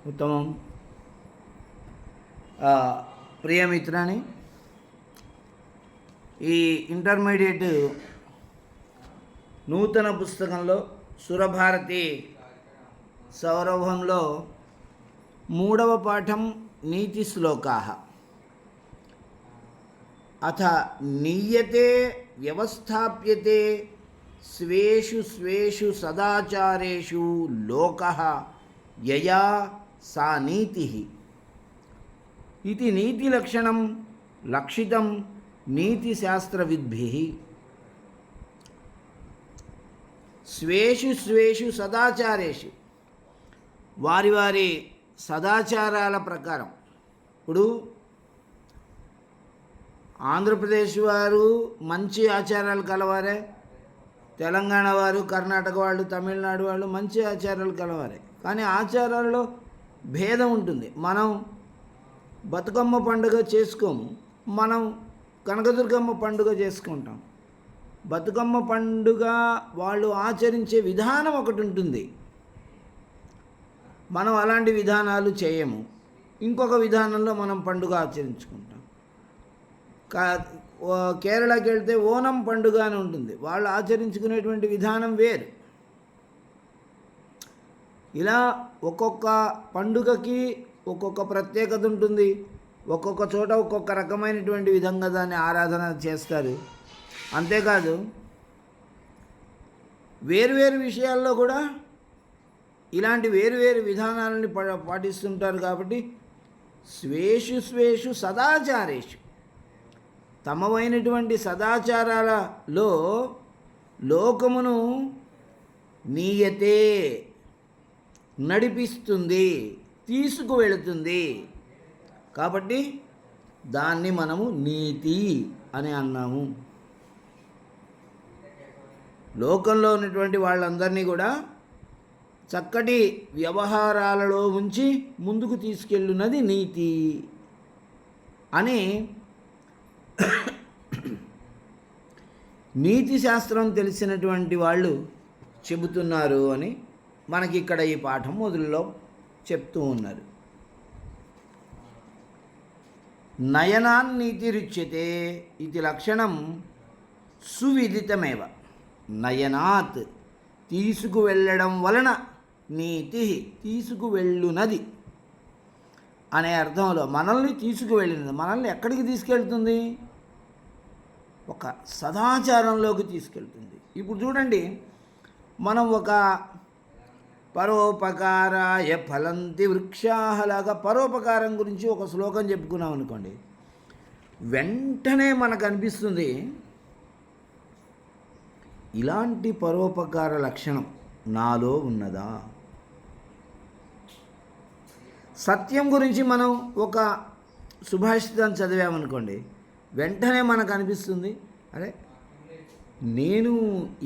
उत्तमं ప్రియమిత్రాన్ని ఈ ఇంటర్మీడియట్ నూతన పుస్తకంలో సురభారతి సౌరభంలో 3వ పాఠం నీతి శ్లోకాః అథ నీయతే వ్యవస్థాప్యతే స్వేషు స్వేషు సదాచారేషు లోకః యయా సా నీతిః ఇది నీతి లక్షణం లక్షితం నీతిశాస్త్రవిద్భిః స్వేషు స్వేషు సదాచారేషు వారి వారి సదాచారాల ప్రకారం. ఇప్పుడు ఆంధ్రప్రదేశ్ వారు మంచి ఆచారాలు కలవారే, తెలంగాణ వారు, కర్ణాటక వాళ్ళు, తమిళనాడు వాళ్ళు మంచి ఆచారాలు కలవారే. కానీ ఆచారాల్లో భేదం ఉంటుంది. మనం బతుకమ్మ పండుగ చేసుకోము, మనం కనకదుర్గమ్మ పండుగ చేసుకుంటాం. బతుకమ్మ పండుగ వాళ్ళు ఆచరించే విధానం ఒకటి ఉంటుంది, మనం అలాంటి విధానాలు చేయము. ఇంకొక విధానంలో మనం పండుగ ఆచరించుకుంటాం. కేరళకి వెళ్తే ఓనం పండుగ అని ఉంటుంది, వాళ్ళు ఆచరించుకునేటువంటి విధానం వేరు. ఇలా ఒక్కొక్క పండుగకి ఒక్కొక్క ప్రత్యేకత ఉంటుంది, ఒక్కొక్క చోట ఒక్కొక్క రకమైనటువంటి విధంగా దాన్ని ఆరాధన చేస్తారు. అంతేకాదు వేరువేరు విషయాల్లో కూడా ఇలాంటి వేరువేరు విధానాలని పాటిస్తుంటారు. కాబట్టి స్వేషు స్వేషు సదాచారేషు తమవైనటువంటి సదాచారాలలో లోకమును నీయతే నడిపిస్తుంది, తీసుకువెళుతుంది. కాబట్టి దాన్ని మనము నీతి అని అన్నాము. లోకంలో ఉన్నటువంటి వాళ్ళందరినీ కూడా చక్కటి వ్యవహారాలలో ఉంచి ముందుకు తీసుకెళ్ళున్నది నీతి అని నీతి శాస్త్రం తెలిసినటువంటి వాళ్ళు చెబుతున్నారు అని మనకి ఇక్కడ ఈ పాఠం మొదలులో చెప్తూ ఉన్నారు. నయనాన్నీతిరుచ్యతే ఇది లక్షణం సువిదితమేవ. నయనాత్ తీసుకువెళ్ళడం వలన, నీతి తీసుకువెళ్ళునది అనే అర్థంలో మనల్ని తీసుకువెళ్ళినది. మనల్ని ఎక్కడికి తీసుకెళ్తుంది? ఒక సదాచారంలోకి తీసుకెళ్తుంది. ఇప్పుడు చూడండి, మనం ఒక పరోపకారాయ ఫలంతి వృక్షాహలాగా పరోపకారం గురించి ఒక శ్లోకం చెప్పుకున్నాం అనుకోండి, వెంటనే మనకు అనిపిస్తుంది ఇలాంటి పరోపకార లక్షణం నాలో ఉన్నదా? సత్యం గురించి మనం ఒక సుభాషితాన్ని చదివామనుకోండి, వెంటనే మనకు అనిపిస్తుంది, అరే నేను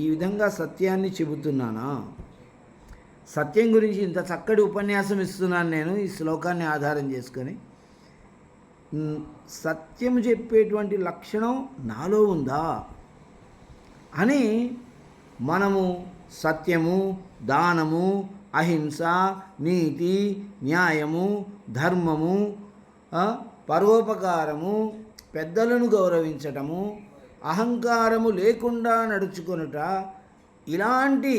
ఈ విధంగా సత్యాన్ని చెబుతున్నానా? సత్యం గురించి ఇంత చక్కటి ఉపన్యాసం ఇస్తున్నాను నేను ఈ శ్లోకాన్ని ఆధారం చేసుకొని. సత్యం చెప్పేటువంటి లక్షణం నాలో ఉందా అని మనము సత్యము, దానము, అహింస, నీతి, న్యాయము, ధర్మము, పరోపకారము, పెద్దలను గౌరవించటము, అహంకారము లేకుండా నడుచుకొనుట, ఇలాంటి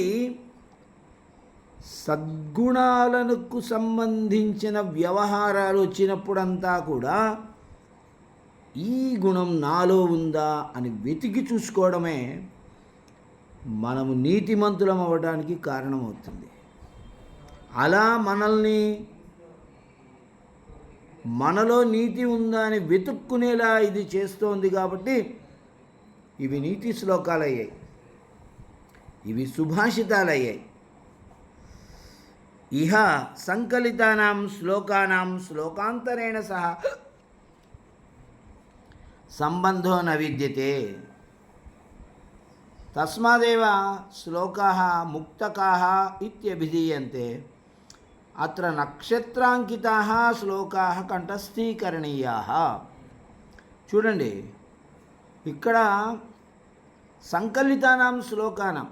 సద్గుణాలకు సంబంధించిన వ్యవహారాలు వచ్చినప్పుడంతా కూడా ఈ గుణం నాలో ఉందా అని వెతికి చూసుకోవడమే మనము నీతిమంతులం అవ్వడానికి కారణమవుతుంది. అలా మనలో నీతి ఉందా అని వెతుక్కునేలా ఇది చేస్తోంది. కాబట్టి ఇవి నీతి శ్లోకాలు అయ్యాయి, ఇవి సుభాషితాలు అయ్యాయి. ఇహ సంకలితానాం శ్లోకానాం శ్లోకాంతరేణ సహ సంబంధో న విద్యతే. తస్మాదేవ శ్లోకాః ముక్తకాః ఇత్యభిధీయంతే. అత్ర నక్షత్రాంకితాః శ్లోకాః కంఠస్థీకరణీయాః. చూడండి, ఇక్కడ సంకలితానాం శ్లోకానాం,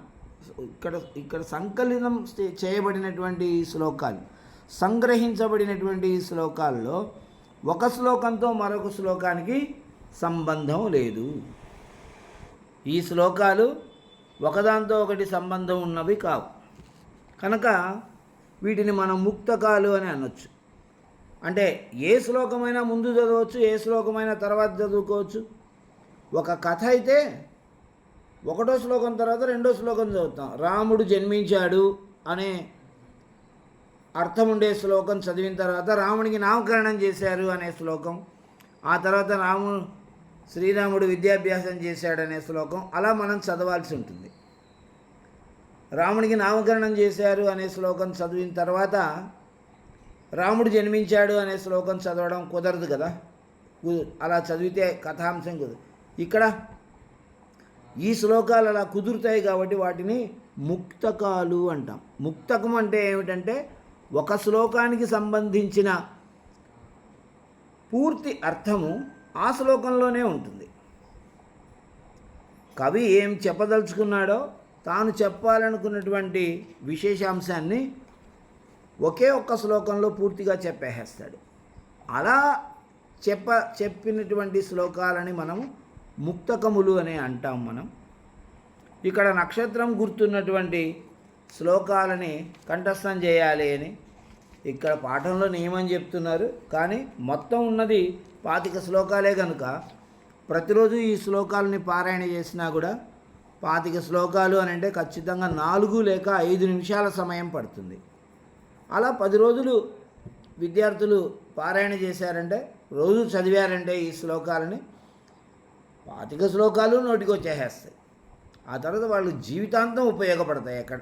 ఇక్కడ సంకలనం చేయబడినటువంటి శ్లోకాలు. సంగ్రహించబడినటువంటి ఈ శ్లోకాల్లో ఒక శ్లోకంతో మరొక శ్లోకానికి సంబంధం లేదు. ఈ శ్లోకాలు ఒకదాంతో ఒకటి సంబంధం ఉన్నవి కావు. కనుక వీటిని మనం ముక్తకాలు అని అనొచ్చు. అంటే ఏ శ్లోకమైనా ముందు చదవచ్చు, ఏ శ్లోకమైనా తర్వాత చదువుకోవచ్చు. ఒక కథ అయితే ఒకటో శ్లోకం తర్వాత రెండో శ్లోకం చదువుతాం. రాముడు జన్మించాడు అనే అర్థం ఉండే శ్లోకం చదివిన తర్వాత రాముడికి నామకరణం చేశారు అనే శ్లోకం, ఆ తర్వాత శ్రీరాముడు విద్యాభ్యాసం చేశాడనే శ్లోకం, అలా మనం చదవాల్సి ఉంటుంది. రాముడికి నామకరణం చేశారు అనే శ్లోకం చదివిన తర్వాత రాముడు జన్మించాడు అనే శ్లోకం చదవడం కుదరదు కదా. అలా చదివితే కథాంశం కుదరదు. ఇక్కడ ఈ శ్లోకాలు అలా కుదురుతాయి కాబట్టి వాటిని ముక్తకాలు అంటాం. ముక్తకం అంటే ఏమిటంటే ఒక శ్లోకానికి సంబంధించిన పూర్తి అర్థము ఆ శ్లోకంలోనే ఉంటుంది. కవి ఏం చెప్పదలుచుకున్నాడో తాను చెప్పాలనుకున్నటువంటి విశేషాంశాన్ని ఒకే ఒక్క శ్లోకంలో పూర్తిగా చెప్పేస్తాడు. అలా చెప్పినటువంటి శ్లోకాలని మనం ముక్తకములు అని అంటాం. మనం ఇక్కడ నక్షత్రం గుర్తున్నటువంటి శ్లోకాలని కంఠస్థం చేయాలి అని ఇక్కడ పాఠంలో నియమం చెప్తున్నారు. కానీ మొత్తం ఉన్నది 25 శ్లోకాలే కనుక ప్రతిరోజు ఈ శ్లోకాలని పారాయణ చేసినా కూడా 25 శ్లోకాలు అని అంటే ఖచ్చితంగా 4 లేక 5 నిమిషాల సమయం పడుతుంది. అలా 10 రోజులు విద్యార్థులు పారాయణ చేశారంటే, రోజు చదివారంటే ఈ శ్లోకాలని 25 శ్లోకాలు నోటికి వచ్చేస్తాయి. ఆ తర్వాత వాళ్ళు జీవితాంతం ఉపయోగపడతాయి. ఎక్కడ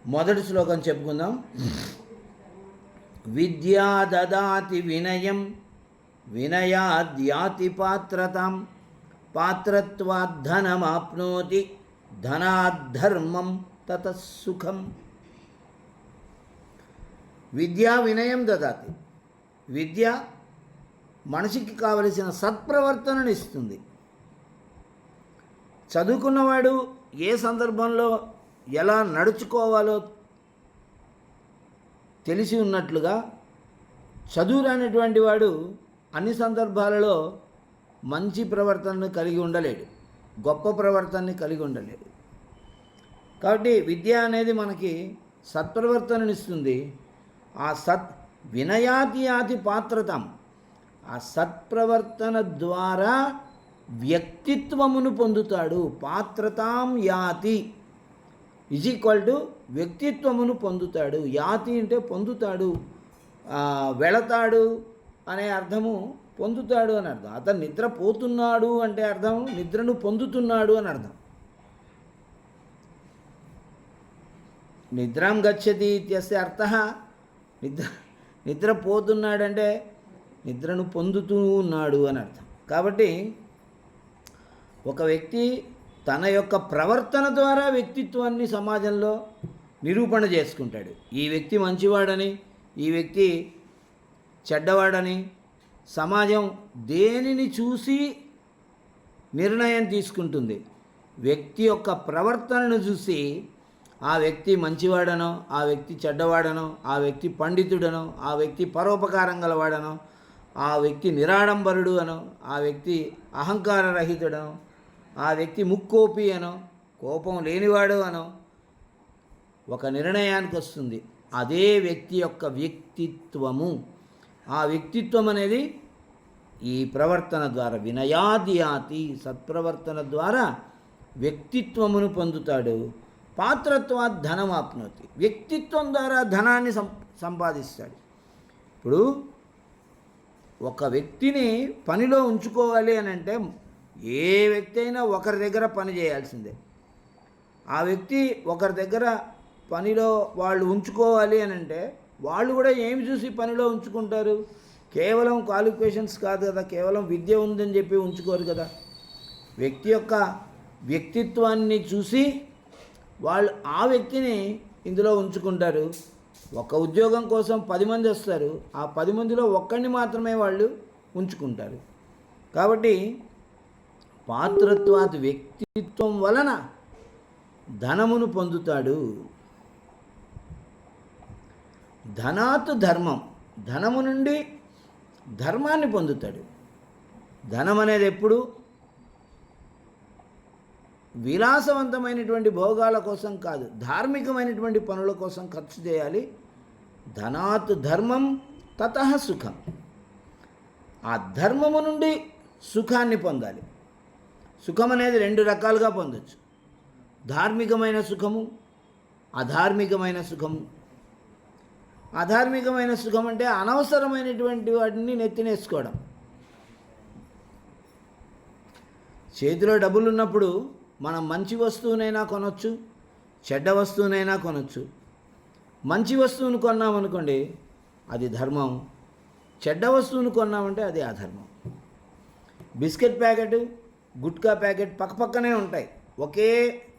మొదటి శ్లోకం చెప్పుకుందాం. విద్యా దదాతి వినయం వినయాద్యాతి పాత్రతాం పాత్రత్వాద్ధనమాప్నోతి ధనాద్ధర్మం తతసుఖం. విద్యా వినయం దదాతి. విద్య మనిషికి కావలసిన సత్ప్రవర్తనను ఇస్తుంది. చదువుకున్నవాడు ఏ సందర్భంలో ఎలా నడుచుకోవాలో తెలిసి ఉన్నట్లుగా చదువు రానటువంటి వాడు అన్ని సందర్భాలలో మంచి ప్రవర్తనను కలిగి ఉండలేడు, గొప్ప ప్రవర్తనని కలిగి ఉండలేడు. కాబట్టి విద్య అనేది మనకి సత్ప్రవర్తననిస్తుంది. ఆ వినయాతి యాతి పాత్రతం, ఆ సత్ప్రవర్తన ద్వారా వ్యక్తిత్వమును పొందుతాడు. పాత్రతాం యాతి ఈజ్ ఈక్వల్ టు వ్యక్తిత్వమును పొందుతాడు. యాతి అంటే పొందుతాడు, వెళతాడు అనే అర్థము, పొందుతాడు అని అర్థం. అతను నిద్రపోతున్నాడు అంటే అర్థం నిద్రను పొందుతున్నాడు అని అర్థం. నిద్రాం గచ్చతి ఇత్యస్య అర్థః నిద్రపోతున్నాడంటే నిద్రను పొందుతూ ఉన్నాడు అని అర్థం. కాబట్టి ఒక వ్యక్తి తన యొక్క ప్రవర్తన ద్వారా వ్యక్తిత్వాన్ని సమాజంలో నిరూపణ చేసుకుంటాడు. ఈ వ్యక్తి మంచివాడని, ఈ వ్యక్తి చెడ్డవాడని సమాజం దేనిని చూసి నిర్ణయం తీసుకుంటుంది? వ్యక్తి యొక్క ప్రవర్తనను చూసి ఆ వ్యక్తి మంచివాడనో, ఆ వ్యక్తి చెడ్డవాడనో, ఆ వ్యక్తి పండితుడనో, ఆ వ్యక్తి పరోపకారం గలవాడనో, ఆ వ్యక్తి నిరాడంబరుడు అనో, ఆ వ్యక్తి అహంకారరహితుడనో, ఆ వ్యక్తి ముక్కోపి అనో, కోపం లేనివాడు అనో ఒక నిర్ణయానికి వస్తుంది. అదే వ్యక్తి యొక్క వ్యక్తిత్వము. ఆ వ్యక్తిత్వం అనేది ఈ ప్రవర్తన ద్వారా వినయాదియాతి, సత్ప్రవర్తన ద్వారా వ్యక్తిత్వమును పొందుతాడు. పాత్రత్వాత్ ధనం ఆప్నోతి, వ్యక్తిత్వం ద్వారా ధనాన్ని సంపాదిస్తాడు. ఇప్పుడు ఒక వ్యక్తిని పనిలో ఉంచుకోవాలి అని అంటే ఏ వ్యక్తి అయినా ఒకరి దగ్గర పని చేయాల్సిందే. ఆ వ్యక్తి ఒకరి దగ్గర పనిలో వాళ్ళు ఉంచుకోవాలి అని అంటే వాళ్ళు కూడా ఏమి చూసి పనిలో ఉంచుకుంటారు? కేవలం క్వాలిఫికేషన్స్ కాదు కదా, కేవలం విద్య ఉందని చెప్పి ఉంచుకోరు కదా. వ్యక్తి యొక్క వ్యక్తిత్వాన్ని చూసి వాళ్ళు ఆ వ్యక్తిని ఇందులో ఉంచుకుంటారు. ఒక ఉద్యోగం కోసం 10 మంది వస్తారు, ఆ 10 మందిలో ఒక్కడిని మాత్రమే వాళ్ళు ఉంచుకుంటారు. కాబట్టి పాత్రత్వాత్ వ్యక్తిత్వం వలన ధనమును పొందుతాడు. ధనాత్ ధర్మం, ధనము నుండి ధర్మాన్ని పొందుతాడు. ధనం అనేది ఎప్పుడు విలాసవంతమైనటువంటి భోగాల కోసం కాదు, ధార్మికమైనటువంటి పనుల కోసం ఖర్చు చేయాలి. ధనాత్ ధర్మం తతః సుఖం. ఆ ధర్మము నుండి సుఖాన్ని పొందాలి. సుఖం అనేది రెండు రకాలుగా పొందొచ్చు. ధార్మికమైన సుఖము, అధార్మికమైన సుఖము. అధార్మికమైన సుఖం అంటే అనవసరమైనటువంటి వాటిని నెత్తినేసుకోవడం. చేతిలో డబ్బులు ఉన్నప్పుడు మనం మంచి వస్తువునైనా కొనవచ్చు, చెడ్డ వస్తువునైనా కొనవచ్చు. మంచి వస్తువును కొన్నామనుకోండి అది ధర్మం, చెడ్డ వస్తువును కొన్నామంటే అది అధర్మం. బిస్కెట్ ప్యాకెట్, గుట్కా ప్యాకెట్ పక్కపక్కనే ఉంటాయి, ఒకే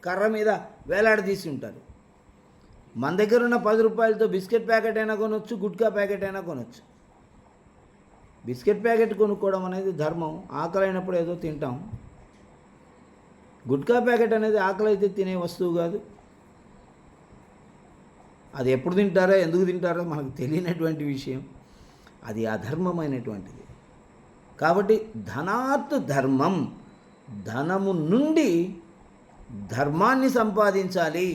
కర్ర మీద వేలాడదీసి ఉంటారు. మన దగ్గర ఉన్న 10 రూపాయలతో బిస్కెట్ ప్యాకెట్ అయినా కొనవచ్చు, గుట్కా ప్యాకెట్ అయినా కొనవచ్చు. బిస్కెట్ ప్యాకెట్ కొనుక్కోవడం అనేది ధర్మం, ఆకలైనప్పుడు ఏదో తింటాం. గుట్కా ప్యాకెట్ అనేది ఆకలి అయితే తినే వస్తువు కాదు. అది ఎప్పుడు తింటారో ఎందుకు తింటారో మనకు తెలియనటువంటి విషయం. అది అధర్మమైనటువంటిది. కాబట్టి ధనాత్ ధర్మం, ధనము నుండి ధర్మాన్ని సంపాదించాలి.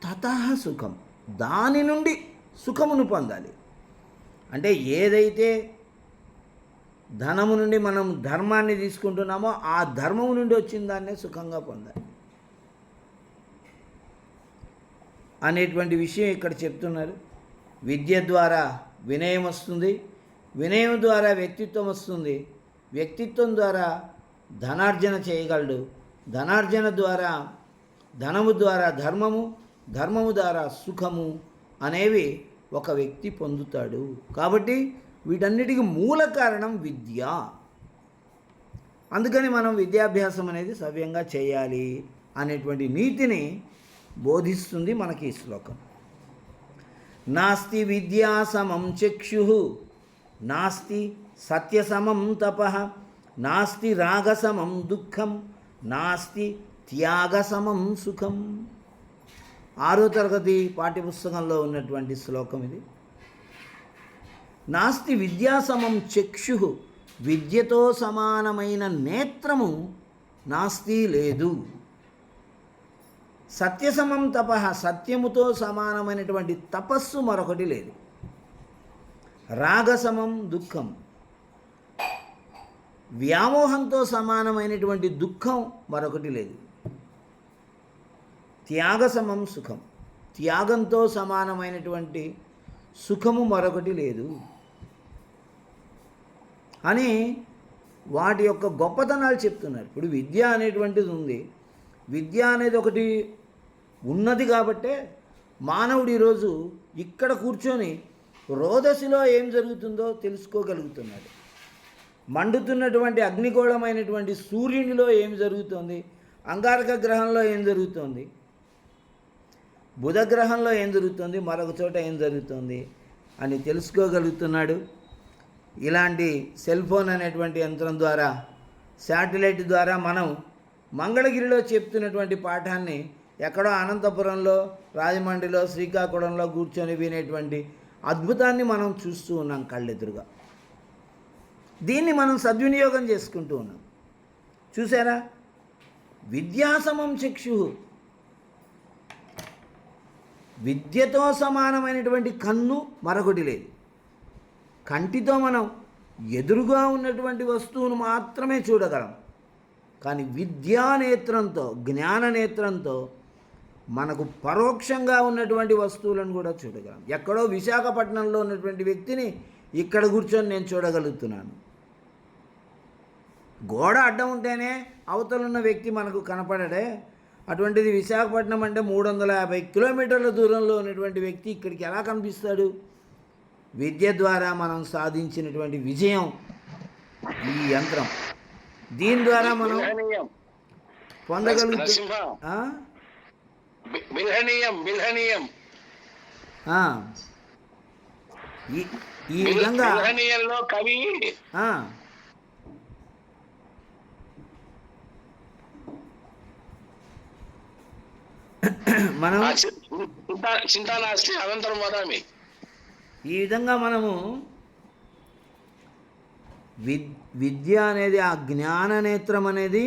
తతః సుఖం, దాని నుండి సుఖమును పొందాలి. అంటే ఏదైతే ధనము నుండి మనం ధర్మాన్ని తీసుకుంటున్నామో ఆ ధర్మము నుండి వచ్చిన దాన్నే సుఖంగా పొందాలి అనేటువంటి విషయం ఇక్కడ చెప్తున్నారు. విద్య ద్వారా వినయం వస్తుంది, వినయం ద్వారా వ్యక్తిత్వం వస్తుంది, వ్యక్తిత్వం ద్వారా ధనార్జన చేయగలడు, ధనార్జన ద్వారా ధనము ద్వారా ధర్మము, ధర్మము ద్వారా సుఖము అనేవి ఒక వ్యక్తి పొందుతాడు. కాబట్టి వీటన్నిటికీ మూల కారణం విద్య. అందుకని మనం విద్యాభ్యాసం అనేది సవ్యంగా చేయాలి అనేటువంటి నీతిని బోధిస్తుంది మనకి ఈ శ్లోకం. నాస్తి విద్యా సమం చక్షుః, నాస్తి సత్యసమం తపః, నాస్తి రాగసమం దుఃఖం, నాస్తి త్యాగసమం సుఖం. 6వ తరగతి పాఠ్యపుస్తకంలో ఉన్నటువంటి శ్లోకం ఇది. నాస్తి విద్యా సమం చక్షుః, విద్యతో సమానమైన నేత్రము నాస్తి లేదు. సత్యసమం తపః, సత్యముతో సమానమైనటువంటి తపస్సు మరొకటి లేదు. రాగసమం దుఃఖం, వ్యామోహంతో సమానమైనటువంటి దుఃఖం మరొకటి లేదు. త్యాగసమం సుఖం, త్యాగంతో సమానమైనటువంటి సుఖము మరొకటి లేదు అని వాటి యొక్క గొప్పతనాలు చెప్తున్నారు. ఇప్పుడు విద్య అనేటువంటిది ఉంది, విద్య అనేది ఒకటి ఉన్నది కాబట్టే మానవుడు ఈరోజు ఇక్కడ కూర్చొని రోదసిలో ఏం జరుగుతుందో తెలుసుకోగలుగుతున్నాడు. మండుతున్నటువంటి అగ్నిగోళమైనటువంటి సూర్యునిలో ఏం జరుగుతుంది, అంగారక గ్రహంలో ఏం జరుగుతుంది, బుధ గ్రహంలో ఏం జరుగుతుంది, మరొక చోట ఏం జరుగుతుంది అని తెలుసుకోగలుగుతున్నాడు. ఇలాంటి సెల్ ఫోన్ అనేటువంటి యంత్రం ద్వారా, శాటిలైట్ ద్వారా మనం మంగళగిరిలో చెప్తున్నటువంటి పాఠాన్ని ఎక్కడో అనంతపురంలో, రాజమండ్రిలో, శ్రీకాకుళంలో కూర్చొని వినేటువంటి అద్భుతాన్ని మనం చూస్తూ ఉన్నాం కళ్ళెదురుగా. దీన్ని మనం సద్వినియోగం చేసుకుంటూ ఉన్నాం. చూసారా, విద్యాసమం చక్షు, విద్యతో సమానమైనటువంటి కన్ను మరొకటి లేదు. కంటితో మనం ఎదురుగా ఉన్నటువంటి వస్తువును మాత్రమే చూడగలం, కానీ విద్యానేత్రంతో, జ్ఞాననేత్రంతో మనకు పరోక్షంగా ఉన్నటువంటి వస్తువులను కూడా చూడగలం. ఎక్కడో విశాఖపట్నంలో ఉన్నటువంటి వ్యక్తిని ఇక్కడ కూర్చొని నేను చూడగలుగుతున్నాను. గోడ అడ్డం ఉంటేనే అవతలున్న వ్యక్తి మనకు కనపడడే, అటువంటిది విశాఖపట్నం అంటే 350 కిలోమీటర్ల దూరంలో ఉన్నటువంటి వ్యక్తి ఇక్కడికి ఎలా కనిపిస్తాడు? విద్య ద్వారా మనం సాధించినటువంటి విజయం ఈ యంత్రం. దీని ద్వారా మనం పొందగలుగుతాం. ఈ విధంగా కవి మనం చింతా నాస్తి అనంతరం వదామి. ఈ విధంగా మనము విద్య అనేది, ఆ జ్ఞాన నేత్రం అనేది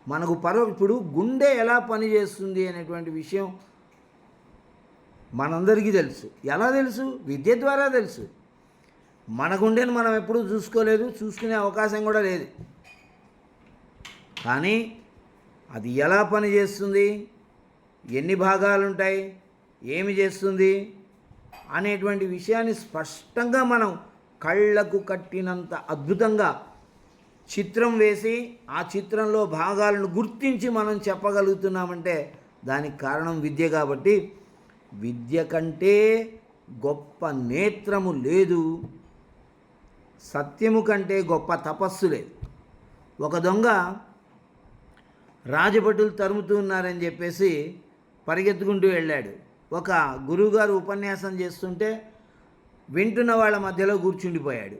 మనకు ఇప్పుడు గుండె ఎలా పనిచేస్తుంది అనేటువంటి విషయం మనందరికీ తెలుసు. ఎలా తెలుసు? విద్య ద్వారా తెలుసు. మన గుండెను మనం ఎప్పుడూ చూసుకోలేదు, చూసుకునే అవకాశం కూడా లేదు. కానీ అది ఎలా పనిచేస్తుంది, ఎన్ని భాగాలు ఉంటాయి, ఏమి చేస్తుంది అనేటువంటి విషయాన్ని స్పష్టంగా మనం కళ్ళకు కట్టినంత అద్భుతంగా చిత్రం వేసి ఆ చిత్రంలో భాగాలను గుర్తించి మనం చెప్పగలుగుతున్నామంటే దానికి కారణం విద్య. కాబట్టి విద్య కంటే గొప్ప నేత్రము లేదు, సత్యము కంటే గొప్ప తపస్సు లేదు. ఒక దొంగ రాజభటులు తరుముతూ ఉన్నారని చెప్పేసి పరిగెత్తుకుంటూ వెళ్ళాడు. ఒక గురువుగారు ఉపన్యాసం చేస్తుంటే వింటున్న వాళ్ళ మధ్యలో కూర్చుండిపోయాడు.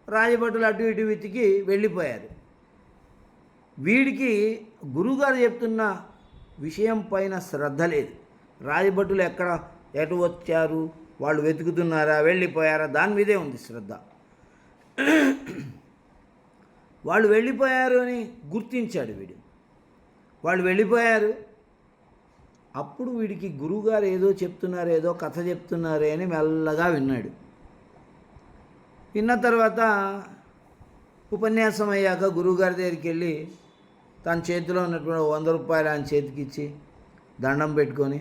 రాజభటులు అటు ఇటు వెతికి వెళ్ళిపోయారు. వీడికి గురువుగారు చెప్తున్న విషయం పైన శ్రద్ధ లేదు. రాజభటులు ఎటు వచ్చారు, వాళ్ళు వెతుకుతున్నారా, వెళ్ళిపోయారా, దాని మీదే ఉంది శ్రద్ధ. వాళ్ళు వెళ్ళిపోయారు అని గుర్తించాడు వీడు. వాళ్ళు వెళ్ళిపోయారు. అప్పుడు వీడికి గురువుగారు ఏదో చెప్తున్నారు, ఏదో కథ చెప్తున్నారే అని మెల్లగా విన్నాడు. విన్న తర్వాత ఉపన్యాసం అయ్యాక గురువుగారి దగ్గరికి వెళ్ళి తన చేతిలో ఉన్నటువంటి 100 రూపాయలు ఆయన చేతికి ఇచ్చి దండం పెట్టుకొని,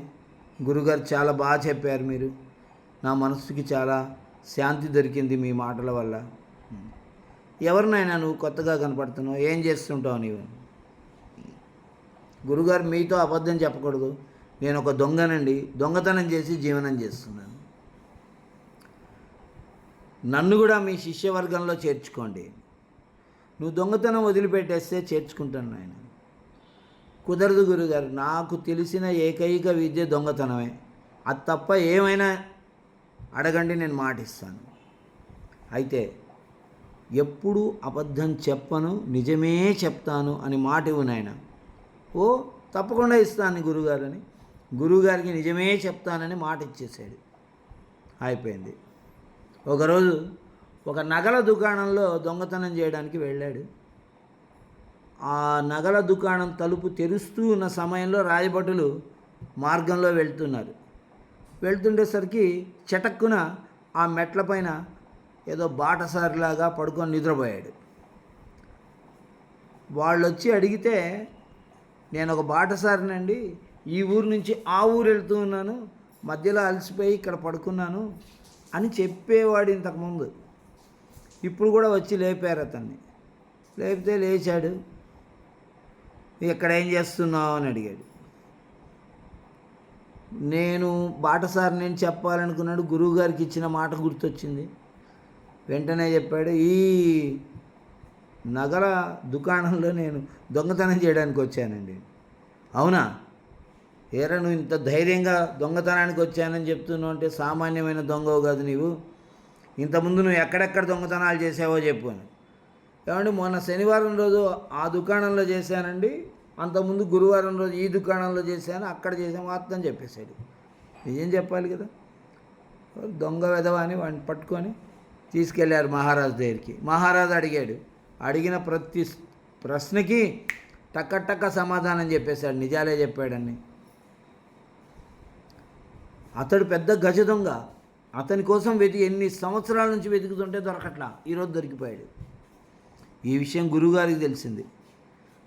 గురుగారు చాలా బాగా చెప్పారు, మీరు నా మనసుకి చాలా శాంతి దొరికింది మీ మాటల వల్ల. ఎవరినైనా నువ్వు కొత్తగా కనపడుతున్నావు, ఏం చేస్తుంటావు నీవు? గురుగారు మీతో అబద్ధం చెప్పకూడదు, నేను ఒక దొంగనండి, దొంగతనం చేసి జీవనం చేస్తున్నాను, నన్ను కూడా మీ శిష్యవర్గంలో చేర్చుకోండి. నువ్వు దొంగతనం వదిలిపెట్టేస్తే చేర్చుకుంటాను నాయన. కుదరదు గురుగారు, నాకు తెలిసిన ఏకైక విద్య దొంగతనమే, అది తప్ప ఏమైనా అడగండి, నేను మాటిస్తాను. అయితే ఎప్పుడు అబద్ధం చెప్పను, నిజమే చెప్తాను అని మాట ఇవ్వు నాయన. ఓ తప్పకుండా ఇస్తాను గురుగారని గురువుగారికి నిజమే చెప్తానని మాట ఇచ్చేసాడు. అయిపోయింది. ఒకరోజు ఒక నగల దుకాణంలో దొంగతనం చేయడానికి వెళ్ళాడు. ఆ నగల దుకాణం తలుపు తెరుస్తూ ఉన్న సమయంలో రాజభటులు మార్గంలో వెళ్తుండేసరికి చటక్కున ఆ మెట్లపైన ఏదో బాటసారిలాగా పడుకొని నిద్రపోయాడు. వాళ్ళు వచ్చి అడిగితే, నేను ఒక బాటసారినండి, ఈ ఊరు నుంచి ఆ ఊరు వెళ్తూ ఉన్నాను, మధ్యలో అలసిపోయి ఇక్కడ పడుకున్నాను అని చెప్పేవాడు ఇంతకుముందు. ఇప్పుడు కూడా వచ్చి లేపారు అతన్ని. లేపితే లేచాడు. ఇక్కడ ఏం చేస్తున్నావు అని అడిగాడు. నేను బాటసారి నేను చెప్పాలనుకున్నాడు. గురువుగారికి ఇచ్చిన మాట గుర్తొచ్చింది. వెంటనే చెప్పాడు, ఈ నగల దుకాణంలో నేను దొంగతనం చేయడానికి వచ్చానండి. అవునా? ఏరా నువ్వు ఇంత ధైర్యంగా దొంగతనానికి వచ్చానని చెప్తున్నావు అంటే సామాన్యమైన దొంగవు కాదు నీవు. ఇంతకుముందు నువ్వు ఎక్కడెక్కడ దొంగతనాలు చేసావో చెప్పు అని. ఏమండి, మొన్న శనివారం రోజు ఆ దుకాణంలో చేశానండి, అంతకుముందు గురువారం రోజు ఈ దుకాణంలో చేశాను, అక్కడ చేసాను మొత్తం చెప్పేశాడు. ఏం చెప్పాలి కదా. దొంగ వెధవ అని వాడిని పట్టుకొని తీసుకెళ్లారు మహారాజు దగ్గరికి. మహారాజు అడిగాడు. అడిగిన ప్రతి ప్రశ్నకి టక్క సమాధానం చెప్పేశాడు, నిజాలే చెప్పాడని. అతడు పెద్ద గజ దొంగ. అతని కోసం ఎన్ని సంవత్సరాల నుంచి వెతుకుతుంటే దొరకట్లా, ఈరోజు దొరికిపోయాడు. ఈ విషయం గురువుగారికి తెలిసింది.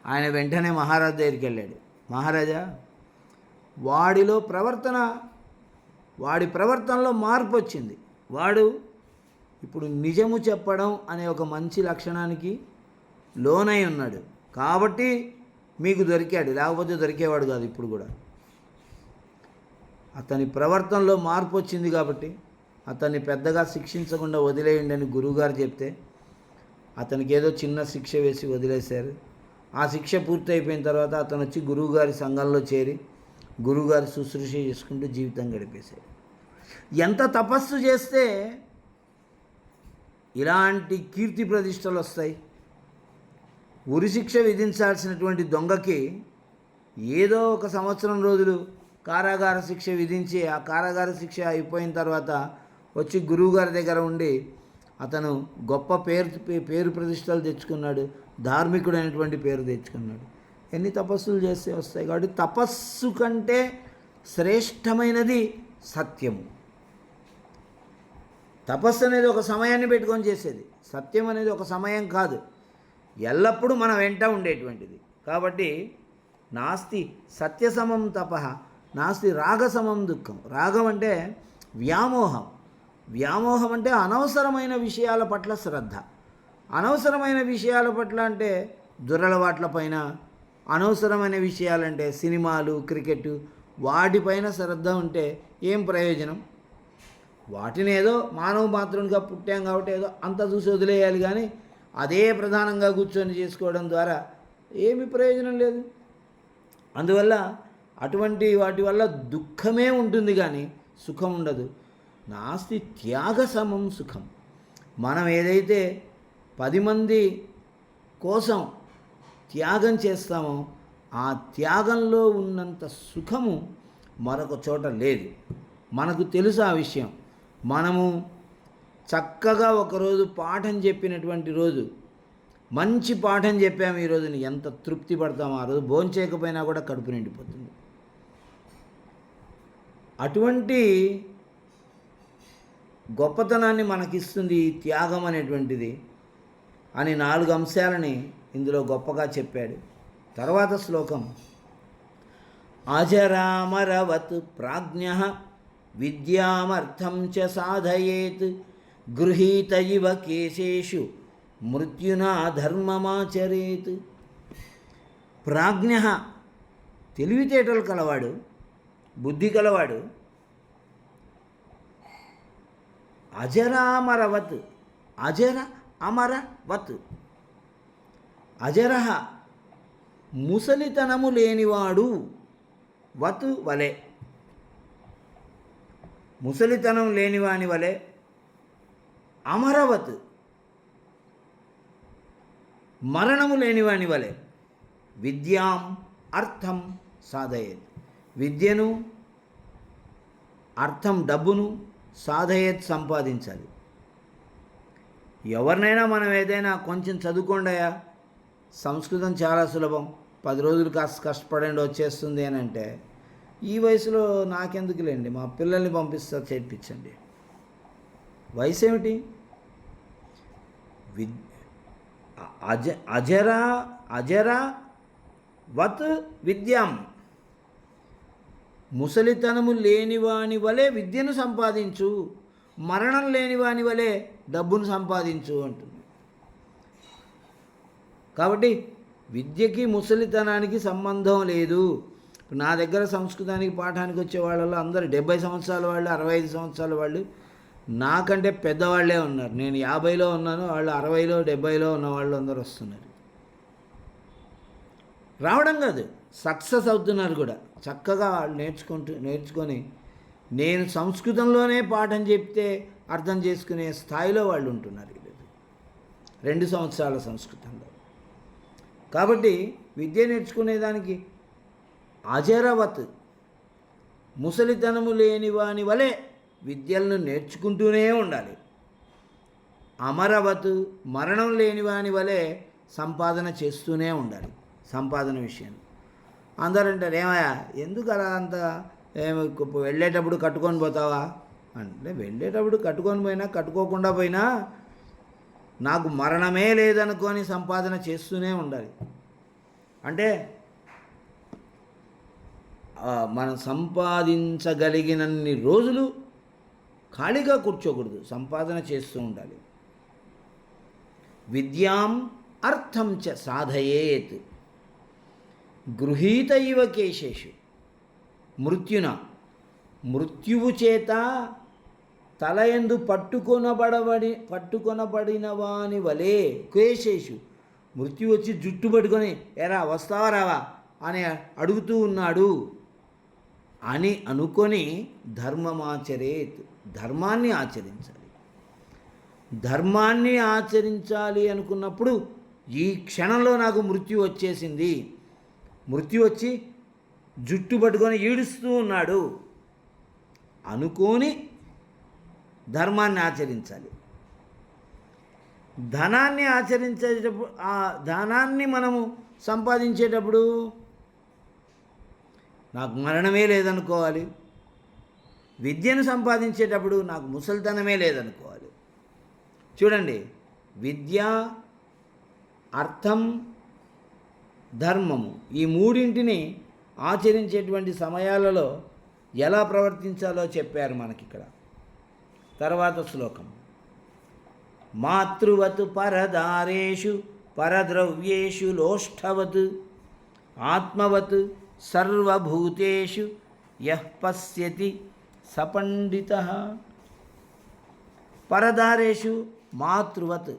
ఆయన వెంటనే మహారాజు దగ్గరికి వెళ్ళాడు. మహారాజా, వాడి ప్రవర్తనలో మార్పు వచ్చింది. వాడు ఇప్పుడు నిజము చెప్పడం అనే ఒక మంచి లక్షణానికి లోనై ఉన్నాడు. కాబట్టి మీకు దొరికాడు, లేకపోతే దొరికేవాడు కాదు. ఇప్పుడు కూడా అతని ప్రవర్తనలో మార్పు వచ్చింది కాబట్టి అతన్ని పెద్దగా శిక్షించకుండా వదిలేయండి అని గురువుగారు చెప్తే అతనికి ఏదో చిన్న శిక్ష వేసి వదిలేశారు. ఆ శిక్ష పూర్తయిపోయిన తర్వాత అతను వచ్చి గురువుగారి సంఘంలో చేరి గురువుగారి శుశ్రూష చేసుకుంటూ జీవితం గడిపేశాడు. ఎంత తపస్సు చేస్తే ఇలాంటి కీర్తి ప్రతిష్టలు వస్తాయి. ఉరిశిక్ష విధించాల్సినటువంటి దొంగకి ఏదో ఒక సంవత్సరం రోజులు కారాగార శిక్ష విధించి ఆ కారాగార శిక్ష అయిపోయిన తర్వాత వచ్చి గురువుగారి దగ్గర ఉండి అతను గొప్ప పేరు ప్రతిష్టలు తెచ్చుకున్నాడు, ధార్మికుడైనటువంటి పేరు తెచ్చుకున్నాడు. ఎన్ని తపస్సులు చేస్తే వస్తాయి. కాబట్టి తపస్సు కంటే శ్రేష్టమైనది సత్యము. తపస్సు అనేది ఒక సమయాన్ని పెట్టుకొని చేసేది, సత్యం అనేది ఒక సమయం కాదు, ఎల్లప్పుడూ మన వెంట ఉండేటువంటిది. కాబట్టి నాస్తి సత్యసమం తపః నాస్తి రాగసమం దుఃఖం. రాగం అంటే వ్యామోహం, వ్యామోహం అంటే అనవసరమైన విషయాల పట్ల శ్రద్ధ. అనవసరమైన విషయాల పట్ల అంటే దురలవాట్లపైన, అనవసరమైన విషయాలంటే సినిమాలు, క్రికెట్, వాటిపైన శ్రద్ధ ఉంటే ఏం ప్రయోజనం? వాటిని ఏదో మానవ మాత్రునిగా పుట్టాం కాబట్టి ఏదో అంత చూసి వదిలేయాలి, కానీ అదే ప్రధానంగా కూర్చొని చేసుకోవడం ద్వారా ఏమి ప్రయోజనం లేదు. అందువల్ల అటువంటి వాటి వల్ల దుఃఖమే ఉంటుంది కానీ సుఖం ఉండదు. నాస్తి త్యాగ సమం సుఖం. మనం ఏదైతే 10 మంది కోసం త్యాగం చేస్తామో ఆ త్యాగంలో ఉన్నంత సుఖము మరొక చోట లేదు. మనకు తెలుసు ఆ విషయం. మనము చక్కగా ఒకరోజు పాఠం చెప్పినటువంటి రోజు, మంచి పాఠం చెప్పాము ఈరోజుని, ఎంత తృప్తి పడతామో ఆ రోజు భోంచేయకపోయినా కూడా కడుపు నిండిపోతుంది. అటువంటి గొప్పతనాన్ని మనకిస్తుంది ఈ త్యాగం అనేటువంటిది అని 4 అంశాలని ఇందులో గొప్పగా చెప్పాడు. తర్వాత శ్లోకం అజరామరవత్ ప్రాజ్ఞః విద్యామర్థం చ సాధయేత్ గృహీత ఇవ కేశేషు మృత్యునా ధర్మమాచరేత్. ప్రాజ్ఞః తెలివితేటలు కలవాడు, బుద్ధి కలవాడు. అజరామరవత్, అజర అమరవత్, అజరః ముసలితనము లేనివాడు, వత్ వలె, ముసలితనం లేనివాని వలె, అమరవత్ మరణము లేనివాని వలె, విద్యాం అర్థం సాధయేత్, విద్యను, అర్థం డబ్బును, సాధయేత్ సంపాదించాలి. ఎవరినైనా మనం ఏదైనా కొంచెం చదువుకోండియా, సంస్కృతం చాలా సులభం, 10 రోజులు కాస్త కష్టపడండి వచ్చేస్తుంది అని అంటే, ఈ వయసులో నాకెందుకులేండి, మా పిల్లల్ని పంపిస్తా చేర్పించండి. వయసు ఏమిటి? అజర వత్ విద్యాం, ముసలితనము లేనివాని వలె విద్యను సంపాదించు, మరణం లేనివాని వలె డబ్బును సంపాదించు అంటుంది. కాబట్టి విద్యకి ముసలితనానికి సంబంధం లేదు. నా దగ్గర సంస్కృతానికి పాఠానికి వచ్చే వాళ్ళలో అందరూ 70 సంవత్సరాల వాళ్ళు, 65 సంవత్సరాల వాళ్ళు, నాకంటే పెద్దవాళ్లే ఉన్నారు. నేను 50లో ఉన్నాను, వాళ్ళు 60లో 70లో ఉన్న వాళ్ళు అందరూ వస్తున్నారు. రావడం కాదు, సక్సెస్ అవుతున్నారు కూడా. చక్కగా వాళ్ళు నేర్చుకొని నేను సంస్కృతంలోనే పాఠం చెప్తే అర్థం చేసుకునే స్థాయిలో వాళ్ళు ఉంటున్నారు ఈరోజు 2 సంవత్సరాల సంస్కృతంలో. కాబట్టి విద్య నేర్చుకునేదానికి అజరవత్, ముసలితనము లేని వాని వలె విద్యలను నేర్చుకుంటూనే ఉండాలి. అమరవత్, మరణం లేని వాని వలె సంపాదన చేస్తూనే ఉండాలి. సంపాదన విషయాన్ని అందరూ అంటారు, ఏమయ్యా ఎందుకు అలా అంత వెళ్ళేటప్పుడు కట్టుకొని పోతావా అంటే, వెళ్ళేటప్పుడు కట్టుకొని పోయినా కట్టుకోకుండా పోయినా నాకు మరణమే లేదనుకొని సంపాదన చేస్తూనే ఉండాలి. అంటే మనం సంపాదించగలిగినన్ని రోజులు ఖాళీగా కూర్చోకూడదు, సంపాదన చేస్తూ ఉండాలి. విద్యాం అర్థం చ సాధయేత్ గృహీత ఇవ కేశేషు మృత్యున, మృత్యువు చేత తలయందు పట్టుకొనబడిన వాని వలే, కేశేషు మృత్యు వచ్చి జుట్టు పట్టుకొని ఎరా వస్తావా రావా అని అడుగుతూ ఉన్నాడు అని అనుకొని ధర్మమాచరేత్, ధర్మాన్ని ఆచరించాలి. ధర్మాన్ని ఆచరించాలి అనుకున్నప్పుడు ఈ క్షణంలో నాకు మృత్యు వచ్చేసింది, మృత్యు వచ్చి జుట్టు పట్టుకొని ఈడుస్తూ ఉన్నాడు అనుకోని ధర్మాన్ని ఆచరించాలి. ధనాన్ని ఆచరించేటప్పుడు, ఆ ధనాన్ని మనము సంపాదించేటప్పుడు నాకు మరణమే లేదనుకోవాలి. విద్యను సంపాదించేటప్పుడు నాకు ముసలితనమే లేదనుకోవాలి. చూడండి, విద్య, అర్థం, ధర్మము, ఈ మూడింటిని ఆచరించేటువంటి సమయాలలో ఎలా ప్రవర్తించాలో చెప్పారు మనకిక్కడ. తర్వాత శ్లోకం, మాతృవత్ పరదారేషు పరద్రవ్యేషు లోష్ఠవత్ ఆత్మవత్ సర్వభూతేషు యః పశ్యతి సపండితః. పరదారేషు మాతృవత్,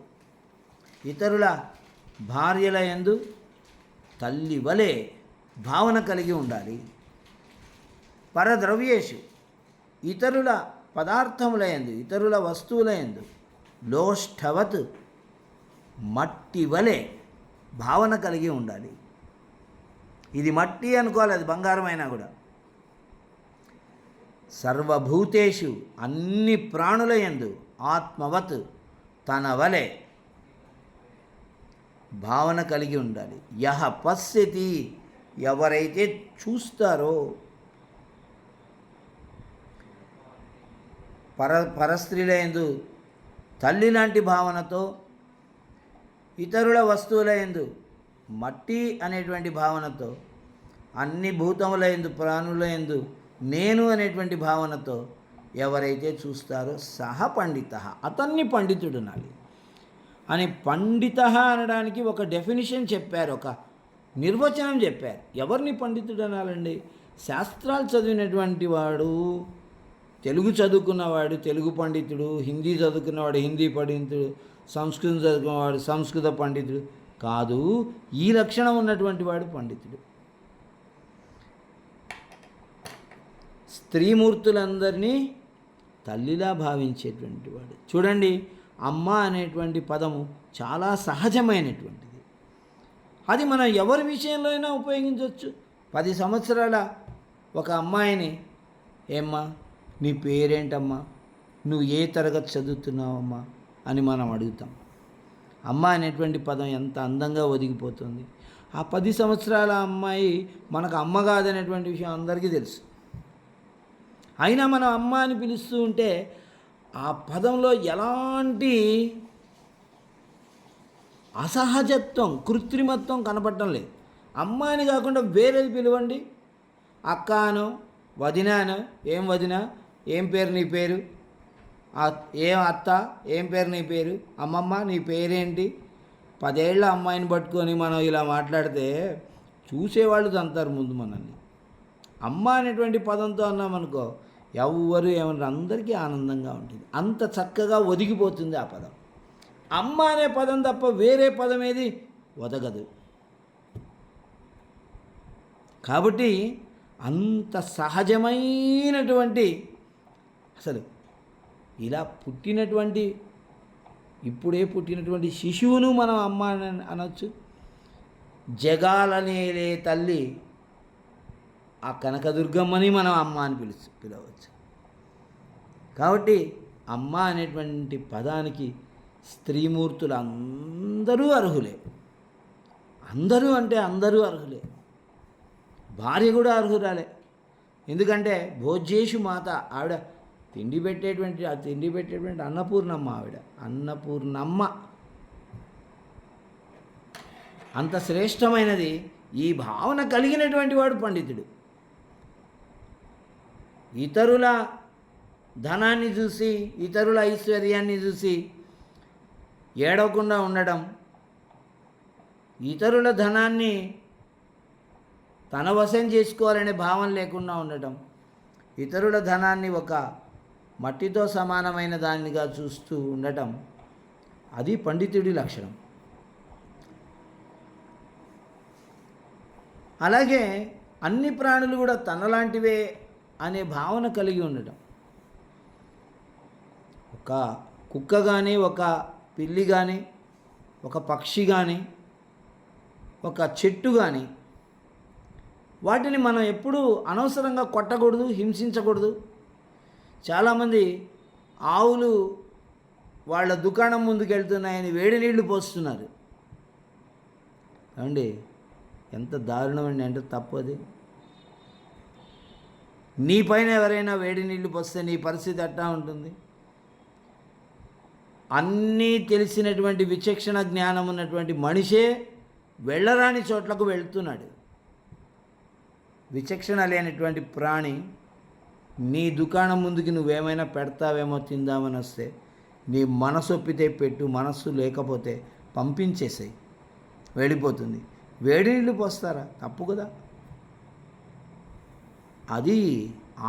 ఇతరుల భార్యల యందు తల్లి వలె భావన కలిగి ఉండాలి. పరద్రవ్యేషు, ఇతరుల పదార్థముల యందు, ఇతరుల వస్తువుల యందు లోష్ఠవత్, మట్టి వలె భావన కలిగి ఉండాలి. ఇది మట్టి అనుకోవాలి, అది బంగారం అయినా కూడా. సర్వభూతేషు, అన్ని ప్రాణుల యందు ఆత్మవత్, తన వలె భావన కలిగి ఉండాలి. యహ పశ్యతి, ఎవరైతే చూస్తారో, పరస్త్రీల యందు తల్లి లాంటి భావనతో, ఇతరుల వస్తువుల యందు మట్టి అనేటువంటి భావనతో, అన్ని భూతముల యందు ప్రాణుల యందు నేను అనేటువంటి భావనతో ఎవరైతే చూస్తారో సహ పండిత, అతన్ని పండితుడునాలి అని. పండిత అనడానికి ఒక డెఫినిషన్ చెప్పారు, ఒక నిర్వచనం చెప్పారు. ఎవరిని పండితుడు అనాలండి? శాస్త్రాలు చదివినటువంటి వాడు, తెలుగు చదువుకున్నవాడు తెలుగు పండితుడు, హిందీ చదువుకున్నవాడు హిందీ పండితుడు, సంస్కృతం చదువుకున్నవాడు సంస్కృత పండితుడు కాదు. ఈ లక్షణం ఉన్నటువంటి వాడు పండితుడు. స్త్రీమూర్తులందరినీ తల్లిలా భావించేటువంటి వాడు. చూడండి, అమ్మ అనేటువంటి పదము చాలా సహజమైనటువంటిది. అది మనం ఎవరి విషయంలో అయినా ఉపయోగించవచ్చు. 10 సంవత్సరాల ఒక అమ్మాయిని, ఏమ్మా నీ పేరేంటమ్మా, నువ్వు ఏ తరగతి చదువుతున్నావమ్మా అని మనం అడుగుతాం. అమ్మ అనేటువంటి పదం ఎంత అందంగా ఒదిగిపోతుంది. ఆ 10 సంవత్సరాల అమ్మాయి మనకు అమ్మ కాదనేటువంటి విషయం అందరికీ తెలుసు. అయినా మనం అమ్మ అని పిలుస్తూ ఉంటే ఆ పదంలో ఎలాంటి అసహజత్వం, కృత్రిమత్వం కనపడటం లేదు. అమ్మ అని కాకుండా వేరేది పిలవండి, అక్క అనో వదినానో, ఏం వదిన, ఏం పేరు నీ పేరు, ఏం అత్త, ఏం పేరు నీ పేరు, అమ్మమ్మ నీ పేరేంటి. 10 ఏళ్ల అమ్మాయిని పట్టుకొని మనం ఇలా మాట్లాడితే చూసేవాళ్ళు తంతారు ముందు మనల్ని. అమ్మ అనేటువంటి పదంతో అన్నామనుకో, ఎవరు ఏమన్నా అందరికీ ఆనందంగా ఉంటుంది. అంత చక్కగా ఒదిగిపోతుంది ఆ పదం. అమ్మ అనే పదం తప్ప వేరే పదం ఏది ఒదగదు. కాబట్టి అంత సహజమైనటువంటి, అసలు ఇలా పుట్టినటువంటి, ఇప్పుడే పుట్టినటువంటి శిశువును మనం అమ్మ అని అనొచ్చు. జగాలనేలే తల్లి ఆ కనకదుర్గమ్మని మనం అమ్మ అని పిలవచ్చు. కాబట్టి అమ్మ అనేటువంటి పదానికి స్త్రీమూర్తులు అందరూ అర్హులే. అందరూ అంటే అందరూ అర్హులే. భార్య కూడా అర్హురాలే. ఎందుకంటే భోజ్యేషు మాత, ఆవిడ తిండి పెట్టేటువంటి అన్నపూర్ణమ్మ. ఆవిడ అన్నపూర్ణమ్మ. అంత శ్రేష్టమైనది. ఈ భావన కలిగినటువంటి వాడు పండితుడు. ఇతరుల ధనాన్ని చూసి, ఇతరుల ఐశ్వర్యాన్ని చూసి ఏడవకుండా ఉండడం, ఇతరుల ధనాన్ని తన వశం చేసుకోవాలనే భావన లేకుండా ఉండటం, ఇతరుల ధనాన్ని ఒక మట్టితో సమానమైన దానిగా చూస్తూ ఉండటం, అది పండితుడి లక్షణం. అలాగే అన్ని ప్రాణులు కూడా తనలాంటివే అనే భావన కలిగి ఉండటం. ఒక కుక్క కానీ, ఒక పిల్లి కానీ, ఒక పక్షి కానీ, ఒక చెట్టు కానీ వాటిని మనం ఎప్పుడూ అనవసరంగా కొట్టకూడదు, హింసించకూడదు. చాలామంది ఆవులు వాళ్ళ దుకాణం ముందుకు వెళ్తున్నాయని వేడి నీళ్లు పోస్తున్నారు. ఏమండి, ఎంత దారుణం అండి, అంటే తప్పది. నీ పైన ఎవరైనా వేడి నీళ్లు పోస్తే నీ పరిస్థితి ఎట్లా ఉంటుంది? అన్నీ తెలిసినటువంటి విచక్షణ జ్ఞానం ఉన్నటువంటి మనిషే వెళ్ళరాని చోట్లకు వెళ్తున్నాడు. విచక్షణ లేనటువంటి ప్రాణి నీ దుకాణం ముందుకి నువ్వేమైనా పెడతావేమో తిందామని వస్తే నీ మనసు ఒప్పితే పెట్టు, మనస్సు లేకపోతే పంపించేసాయి, వెళ్ళిపోతుంది. వేడి నీళ్ళు పోస్తారా? తప్పు కదా. అది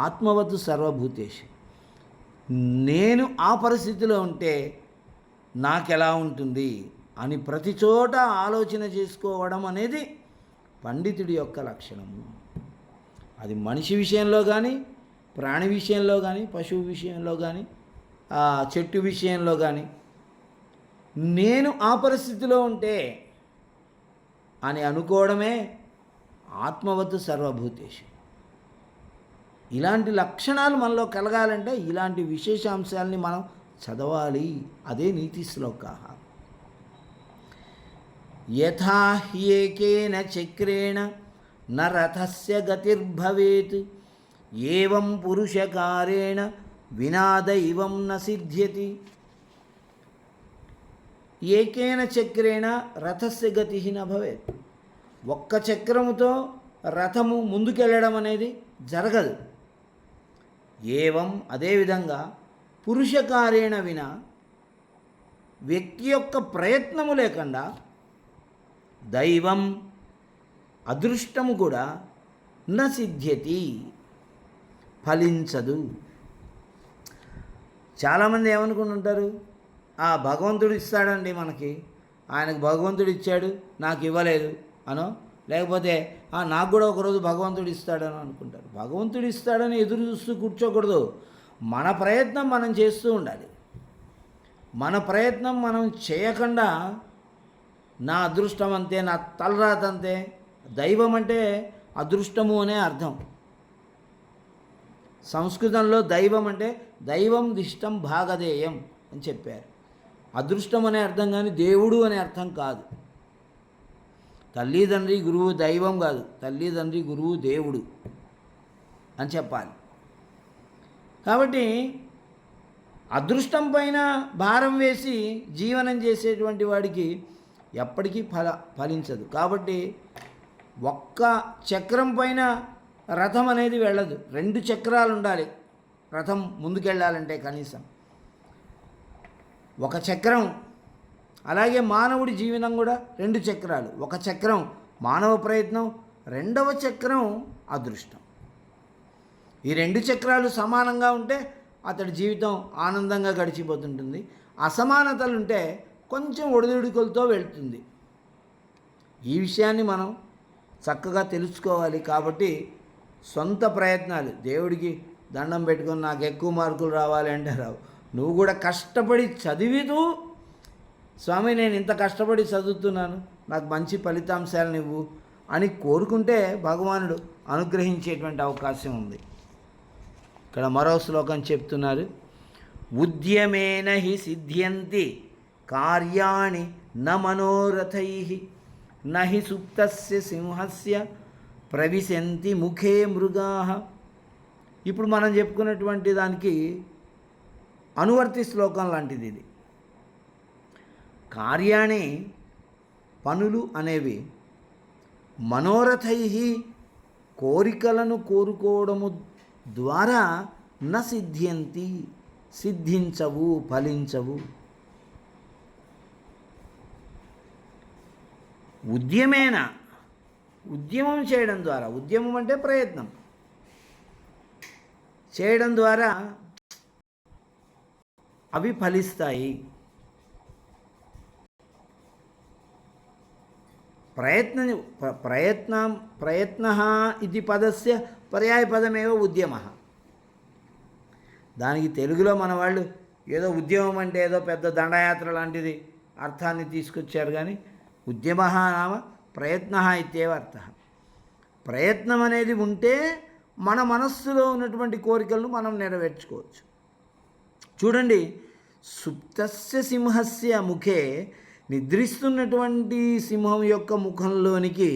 ఆత్మవత్తు సర్వభూతేషు. నేను ఆ పరిస్థితిలో ఉంటే నాకెలా ఉంటుంది అని ప్రతి చోట ఆలోచన చేసుకోవడం అనేది పండితుడి యొక్క లక్షణము. అది మనిషి విషయంలో కానీ, ప్రాణి విషయంలో కానీ, పశువు విషయంలో కానీ, చెట్టు విషయంలో కానీ, నేను ఆ పరిస్థితిలో ఉంటే అని అనుకోవడమే ఆత్మవత్తు సర్వభూతేషు. ఇలాంటి లక్షణాలు మనలో కలగాలంటే ఇలాంటి విశేషాంశాలని మనం చదవాలి. అదే నీతి శ్లోకాః. యథా హ్యేకేన చక్రేణ న రథస్య గతిర్భవేత్ ఏవం పురుషకారేణ వినా దైవం న సిద్ధ్యతి. ఏకేన చక్రేణ రథస్య గతి న భవేత్. ఒక్క చక్రముతో రథము ముందుకెళ్ళడం అనేది జరగదు. ఏవం, అదేవిధంగా పురుషకారేణ వినా, వ్యక్తి యొక్క ప్రయత్నము లేకుండా దైవం, అదృష్టము కూడా న సిద్ధ్యతి, ఫలించదు. చాలామంది ఏమనుకుంటుంటారు, భగవంతుడు ఇస్తాడండి మనకి, ఆయనకు భగవంతుడు ఇచ్చాడు నాకు ఇవ్వలేదు అనో, లేకపోతే నాకు కూడా ఒకరోజు భగవంతుడు ఇస్తాడని అనుకుంటారు. భగవంతుడు ఇస్తాడని ఎదురు చూస్తూ కూర్చోకూడదు. మన ప్రయత్నం మనం చేస్తూ ఉండాలి. మన ప్రయత్నం మనం చేయకుండా నా అదృష్టం అంతే, నా తలరాత అంతే. దైవం అంటే అదృష్టము అనే అర్థం. సంస్కృతంలో దైవం అంటే దైవం దిష్టం భాగధేయం అని చెప్పారు. అదృష్టం అనే అర్థం కానీ దేవుడు అనే అర్థం కాదు. తల్లిదండ్రి గురువు దైవం కాదు, తల్లిదండ్రి గురువు దేవుడు అని చెప్పాలి. కాబట్టి అదృష్టం పైన భారం వేసి జీవనం చేసేటువంటి వాడికి ఎప్పటికీ ఫలించదు. కాబట్టి ఒక్క చక్రం పైన రథం అనేది వెళ్ళదు. 2 చక్రాలు ఉండాలి రథం ముందుకెళ్ళాలంటే. కనీసం ఒక చక్రం. అలాగే మానవుడి జీవనం కూడా 2 చక్రాలు. ఒక చక్రం మానవ ప్రయత్నం, 2వ చక్రం అదృష్టం. ఈ 2 చక్రాలు సమానంగా ఉంటే అతడి జీవితం ఆనందంగా గడిచిపోతుంటుంది. అసమానతలు ఉంటే కొంచెం ఒడిదుడుకులతో వెళ్తుంది. ఈ విషయాన్ని మనం చక్కగా తెలుసుకోవాలి. కాబట్టి సొంత ప్రయత్నాలు, దేవుడికి దండం పెట్టుకొని నాకు ఎక్కువ మార్కులు రావాలి అంటే రావు. నువ్వు కూడా కష్టపడి చదివితూ, స్వామి నేను ఇంత కష్టపడి చదువుతున్నాను, నాకు మంచి ఫలితాంశాలను ఇవ్వు అని కోరుకుంటే భగవానుడు అనుగ్రహించేటువంటి అవకాశం ఉంది. ఇక్కడ మరో శ్లోకం చెప్తున్నారు. ఉద్యమేన హి సిద్ధ్యంతి కార్యాణి న మనోరథైః నహి సుప్తస్య సింహస్య ప్రవిశంతి ముఖే మృగాః. ఇప్పుడు మనం చెప్పుకున్నటువంటి దానికి అనువర్తి శ్లోకం లాంటిది ఇది. కార్యాణి, పనులు అనేవి, మనోరథైః, కోరికలను కోరుకోవడము ద్వారా న సిద్ధ్యంతి, సిద్ధించవు, ఫలించవు. ఉద్యమేన, ఉద్యమం చేయడం ద్వారా, ఉద్యమం అంటే ప్రయత్నం చేయడం ద్వారా అవి ఫలిస్తాయి. ప్రయత్న ఇది పదస్య పర్యాయపదమేవ ఉద్యమః. దానికి తెలుగులో మన వాళ్ళు ఏదో ఉద్యమం అంటే ఏదో పెద్ద దండయాత్ర లాంటిది అర్థాన్ని తీసుకొచ్చారు. కానీ ఉద్యమః నామ ప్రయత్న ఇత్యేవ అర్థః. ప్రయత్నం అనేది ఉంటే మన మనస్సులో ఉన్నటువంటి కోరికలను మనం నెరవేర్చుకోవచ్చు. చూడండి, సుప్తస్య సింహస్య ముఖే, నిద్రిస్తున్నటువంటి సింహం యొక్క ముఖంలోనికి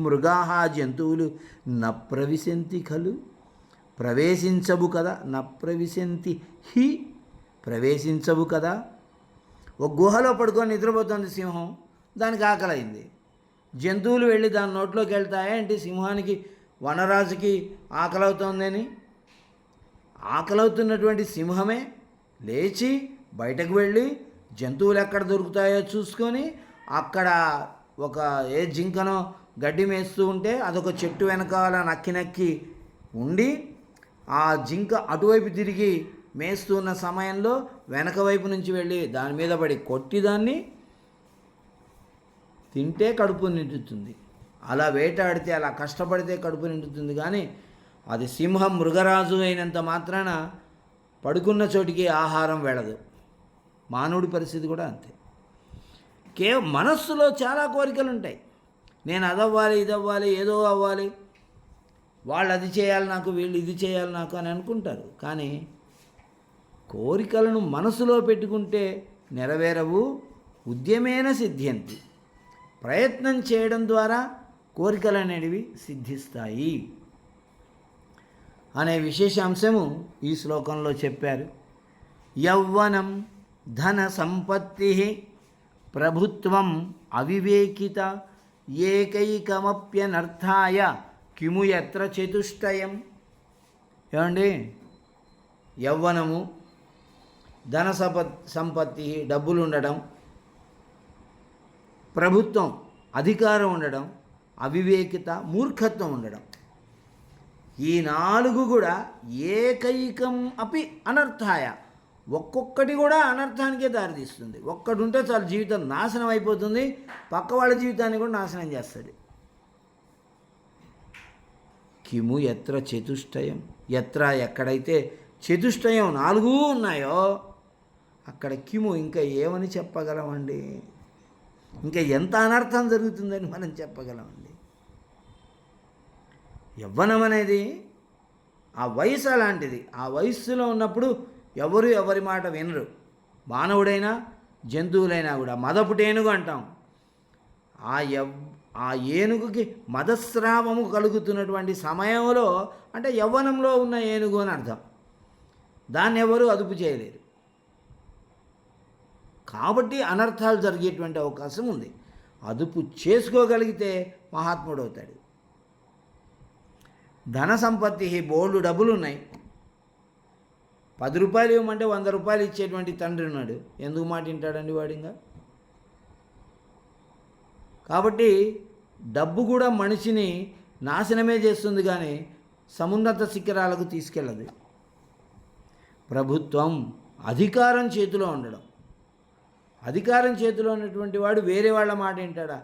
మృగాహ, జంతువులు నప్రవిశంతి ఖలు, ప్రవేశించవు కదా, నప్రవిశంతి హి, ప్రవేశించవు కదా. ఒక గుహలో పడుకొని నిద్రపోతుంది సింహం, దానికి ఆకలైంది. జంతువులు వెళ్ళి దాని నోట్లోకి వెళ్తాయా ఏంటి? సింహానికి, వనరాజుకి ఆకలవుతోందని. ఆకలవుతున్నటువంటి సింహమే లేచి బయటకు వెళ్ళి జంతువులు ఎక్కడ దొరుకుతాయో చూసుకొని, అక్కడ ఒక జింకనో గడ్డి మేస్తూ ఉంటే అదొక చెట్టు వెనకాల నక్కి నక్కి ఉండి, ఆ జింక అటువైపు తిరిగి మేస్తున్న సమయంలో వెనక వైపు నుంచి వెళ్ళి దాని మీద పడి కొట్టి దాన్ని తింటే కడుపు నిండుతుంది. అలా వేటాడితే, అలా కష్టపడితే కడుపు నిండుతుంది. కానీ అది సింహం మృగరాజు అయినంత మాత్రాన పడుకున్న చోటికి ఆహారం వెళ్ళదు. మానవుడి పరిస్థితి కూడా అంతే. మనస్సులో చాలా కోరికలు ఉంటాయి. నేను అదవ్వాలి, ఇదవ్వాలి, ఏదో అవ్వాలి, వాళ్ళు అది చేయాలి నాకు, వీళ్ళు ఇది చేయాలి నాకు అని అనుకుంటారు. కానీ కోరికలను మనసులో పెట్టుకుంటే నెరవేరవు. ఉద్యమేన సిద్ధ్యంతి, ప్రయత్నం చేయడం ద్వారా కోరికలు అనేవి సిద్ధిస్తాయి అనే విశేషాంశము ఈ శ్లోకంలో చెప్పారు. యౌవనం ధన సంపత్తి ప్రభుత్వం అవివేకిత ఏకైకమప్యనర్థాయ కిము యత్ర చతుష్టయం. ఏమండి, యవ్వనము, ధన సంపత్తి, డబ్బులు ఉండడం, ప్రభుత్వం, అధికారం ఉండడం, అవివేకిత, మూర్ఖత్వం ఉండడం, ఈ 4 కూడా ఏకైకం అపి అనర్థాయ, ఒక్కొక్కటి కూడా అనర్థానికే దారితీస్తుంది. ఒక్కటి ఉంటే చాలు జీవితం నాశనం అయిపోతుంది, పక్క వాళ్ళ జీవితాన్ని కూడా నాశనం చేస్తుంది. కిము ఎత్ర చతుష్టయం, ఎత్ర ఎక్కడైతే చతుష్టయం 4 ఉన్నాయో అక్కడ కిము ఇంకా ఏమని చెప్పగలమండి? ఇంకా ఎంత అనర్థం జరుగుతుందని మనం చెప్పగలమండి. యవ్వనం అనేది ఆ వయసు అలాంటిది. ఆ వయస్సులో ఉన్నప్పుడు ఎవరు ఎవరి మాట వినరు. మానవుడైనా జంతువులైనా కూడా. మదపుటేనుగు అంటాం. ఆ ఏనుగుకి మదస్రావము కలుగుతున్నటువంటి సమయంలో, అంటే యవ్వనంలో ఉన్న ఏనుగు అని అర్థం. దాన్ని ఎవరు అదుపు చేయలేరు. కాబట్టి అనర్థాలు జరిగేటువంటి అవకాశం ఉంది. అదుపు చేసుకోగలిగితే మహాత్ముడు అవుతాడు. ధన సంపత్తి, బోల్డు డబ్బులు ఉన్నాయి. 10 రూపాయలు ఇవ్వమంటే 100 రూపాయలు ఇచ్చేటువంటి తండ్రి ఉన్నాడు. ఎందుకు మాట వింటాడండి వాడింగా? కాబట్టి డబ్బు కూడా మనిషిని నాశనమే చేస్తుంది, కానీ సమున్నత శిఖరాలకు తీసుకెళ్ళదు. ప్రభుత్వం, అధికారం చేతిలో ఉండడం. అధికారం చేతిలో ఉన్నటువంటి వాడు వేరే వాళ్ళ మాట వింటాడా?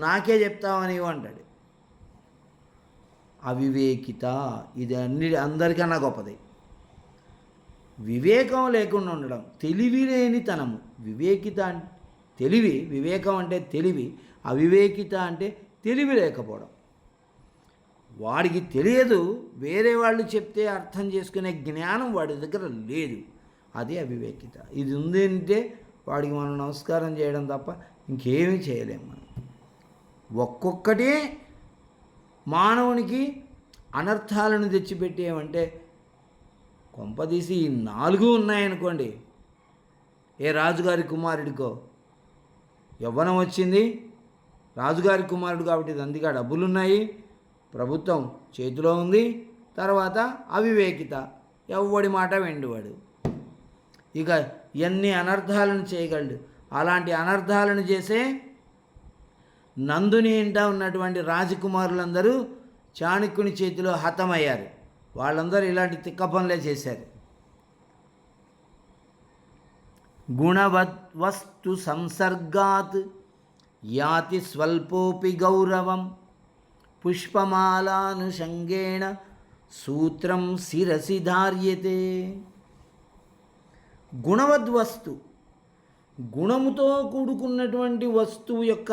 నాకే చెప్తామని అంటాడు. అవివేకిత, ఇది అందరికన్నా గొప్పది. వివేకం లేకుండా ఉండడం, తెలివి లేనితనము. వివేకిత అంటే తెలివి, వివేకం అంటే తెలివి, అవివేకిత అంటే తెలివి లేకపోవడం. వాడికి తెలియదు, వేరే వాళ్ళు చెప్తే అర్థం చేసుకునే జ్ఞానం వాడి దగ్గర లేదు. అది అవివేకిత. ఇది ఉంది అంటే వాడికి మనం నమస్కారం చేయడం తప్ప ఇంకేమీ చేయలేము మనం. ఒక్కొక్కటి మానవునికి అనర్థాలను తెచ్చిపెట్టేమంటే, కొంపదీసి ఈ 4 ఉన్నాయనుకోండి, ఏ రాజుగారి కుమారుడికో యవ్వనం వచ్చింది, రాజుగారి కుమారుడు కాబట్టి దండిగా డబ్బులున్నాయి, ప్రభుత్వం చేతిలో ఉంది, తర్వాత అవివేకిత, ఎవ్వడి మాట వెండివాడు, ఇక ఎన్ని అనర్థాలను చేయగలడు. అలాంటి అనర్థాలను చేసే నందుని ఇంట ఉన్నటువంటి రాజకుమారులందరూ చాణక్యుని చేతిలో హతమయ్యారు. వాళ్ళందరూ ఇలాంటి తిక్క పనులే చేశారు. గుణవద్వస్తు సంసర్గాత్ యాతి స్వల్పోపి గౌరవం పుష్పమాలానుషంగేణ సూత్రం శిరసి ధార్యతే. గుణవద్వస్తు, గుణముతో కూడుకున్నటువంటి వస్తువు యొక్క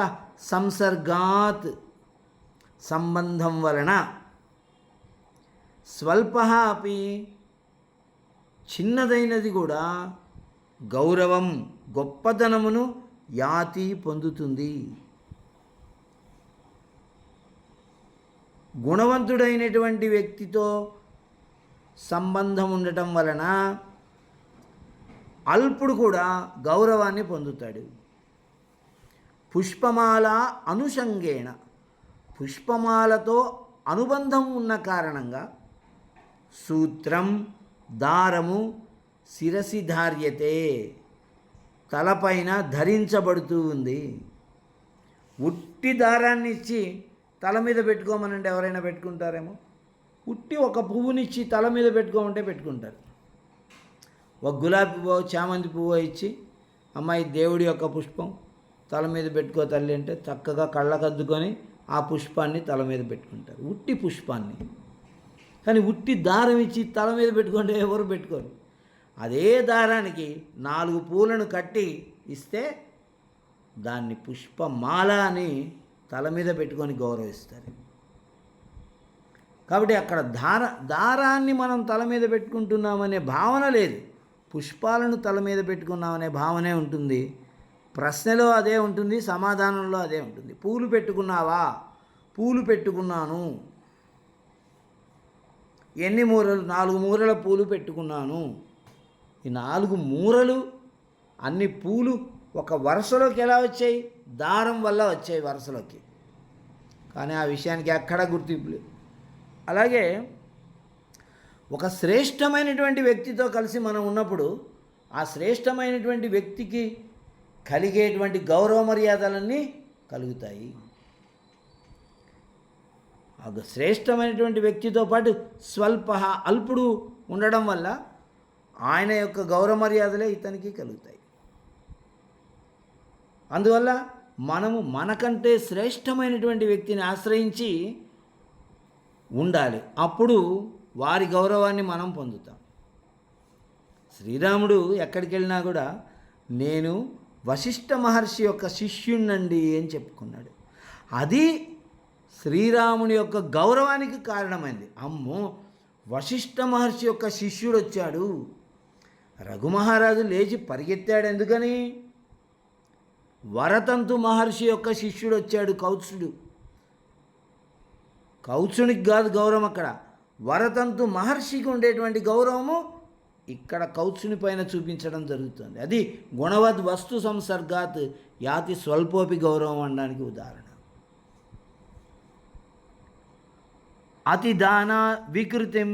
సంసర్గాత్, సంబంధం వలన స్వల్ప అపి చిన్నదైనది కూడా గౌరవం గొప్పతనమును యాతి పొందుతుంది. గుణవంతుడైనటువంటి వ్యక్తితో సంబంధం ఉండటం వలన అల్పుడు కూడా గౌరవాన్ని పొందుతాడు. పుష్పమాల అనుషంగేణ పుష్పమాలతో అనుబంధం ఉన్న కారణంగా సూత్రం దారము శిరసి ధార్యతే తలపైన ధరించబడుతూ ఉంది. ఉట్టి దారాన్ని ఇచ్చి తల మీద పెట్టుకోమనంటే ఎవరైనా పెట్టుకుంటారేమో. ఉట్టి ఒక పువ్వునిచ్చి తల మీద పెట్టుకోమంటే పెట్టుకుంటారు. ఒక గులాబీ పువ్వు చామంతి పువ్వు ఇచ్చి అమ్మాయి దేవుడి యొక్క పుష్పం తల మీద పెట్టుకో తల్లి అంటే చక్కగా కళ్ళకద్దుకొని ఆ పుష్పాన్ని తల మీద పెట్టుకుంటారు, ఉట్టి పుష్పాన్ని. కానీ ఉట్టి దారం ఇచ్చి తల మీద పెట్టుకుంటే ఎవరు పెట్టుకోరు. అదే దారానికి 4 పూలను కట్టి ఇస్తే దాన్ని పుష్పమాల అని తల మీద పెట్టుకొని గౌరవిస్తారు. కాబట్టి అక్కడ దారాన్ని మనం తల మీద పెట్టుకుంటున్నామనే భావన లేదు, పుష్పాలను తల మీద పెట్టుకున్నామనే భావనే ఉంటుంది. ప్రశ్నలో అదే ఉంటుంది, సమాధానంలో అదే ఉంటుంది. పూలు పెట్టుకున్నావా? పూలు పెట్టుకున్నాను. ఎన్ని మూరలు? 4 మూరల పూలు పెట్టుకున్నాను. ఈ 4 మూరలు అన్ని పూలు ఒక వరుసలోకి ఎలా వచ్చాయి? దారం వల్ల వచ్చాయి వరుసలోకి. కానీ ఆ విషయానికి ఎక్కడ గుర్తింపు లేదు. అలాగే ఒక శ్రేష్టమైనటువంటి వ్యక్తితో కలిసి మనం ఉన్నప్పుడు ఆ శ్రేష్టమైనటువంటి వ్యక్తికి కలిగేటువంటి గౌరవ మర్యాదలన్నీ కలుగుతాయి. ఆ శ్రేష్టమైనటువంటి వ్యక్తితో పాటు స్వల్ప అల్పుడు ఉండడం వల్ల ఆయన యొక్క గౌరవ మర్యాదలే ఇతనికి కలుగుతాయి. అందువల్ల మనము మనకంటే శ్రేష్టమైనటువంటి వ్యక్తిని ఆశ్రయించి ఉండాలి. అప్పుడు వారి గౌరవాన్ని మనం పొందుతాం. శ్రీరాముడు ఎక్కడికి వెళ్ళినా కూడా నేను వశిష్ఠ మహర్షి యొక్క శిష్యుణ్ణండి అని చెప్పుకున్నాడు. అది శ్రీరాముని యొక్క గౌరవానికి కారణమైంది. అమ్మో, వశిష్ఠ మహర్షి యొక్క శిష్యుడు వచ్చాడు. రఘుమహారాజు లేచి పరిగెత్తాడు. ఎందుకని? వరతంతు మహర్షి యొక్క శిష్యుడు వచ్చాడు, కౌత్సుడు. కౌత్సునికి కాదు గౌరవం అక్కడ, వరతంతు మహర్షికి ఉండేటువంటి గౌరవము ఇక్కడ కౌత్సుని పైన చూపించడం జరుగుతుంది. అది గుణవద్ వస్తు సంసర్గాత్ యాతి స్వల్పోపి గౌరవం అనడానికి ఉదాహరణ. అతి దాన వికృతిం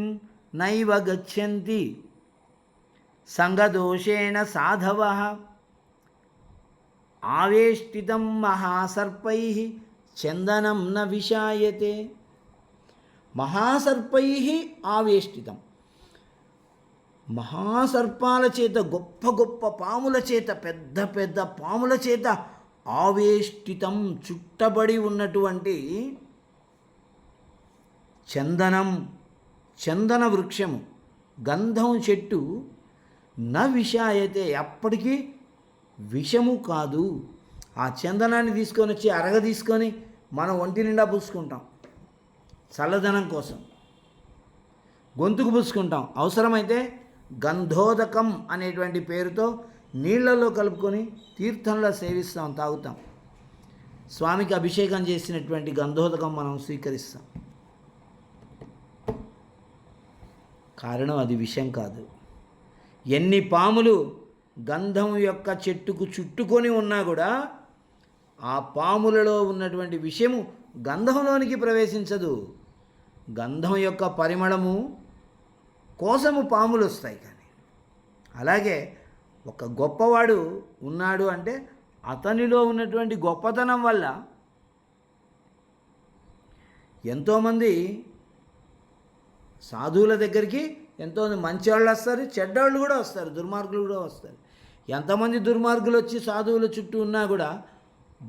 నైవ గచ్చంతి సంగదోషేణ సాధవః ఆవేష్టితం మహాసర్పైః చందనం న విషాయతే. మహాసర్పైః ఆవేష్టితం, మహాసర్పాల చేత, గొప్ప గొప్ప పాముల చేత, పెద్ద పెద్ద పాముల చేత ఆవేష్టితం చుట్టబడి ఉన్నటువంటి చందనం, చందన వృక్షము, గంధం చెట్టు న విషాయతే ఎప్పటికీ విషము కాదు. ఆ చందనాన్ని తీసుకొని వచ్చి అరగ తీసుకొని మనం ఒంటి నిండా పూసుకుంటాం చల్లదనం కోసం, గొంతుకు పూసుకుంటాం. అవసరమైతే గంధోదకం అనేటువంటి పేరుతో నీళ్లలో కలుపుకొని తీర్థంలో సేవిస్తాం, తాగుతాం. స్వామికి అభిషేకం చేసినటువంటి గంధోదకం మనం స్వీకరిస్తాం. కారణం అది విషం కాదు. ఎన్ని పాములు గంధం యొక్క చెట్టుకు చుట్టుకొని ఉన్నా కూడా ఆ పాములలో ఉన్నటువంటి విషము గంధంలోనికి ప్రవేశించదు. గంధం యొక్క పరిమళము కోసము పాములు వస్తాయి. కానీ అలాగే ఒక గొప్పవాడు ఉన్నాడు అంటే అతనిలో ఉన్నటువంటి గొప్పతనం వల్ల ఎంతోమంది సాధువుల దగ్గరికి ఎంతోమంది మంచి వాళ్ళు వస్తారు, చెడ్డవాళ్ళు కూడా వస్తారు, దుర్మార్గులు కూడా వస్తారు. ఎంతమంది దుర్మార్గులు వచ్చి సాధువుల చుట్టూ ఉన్నా కూడా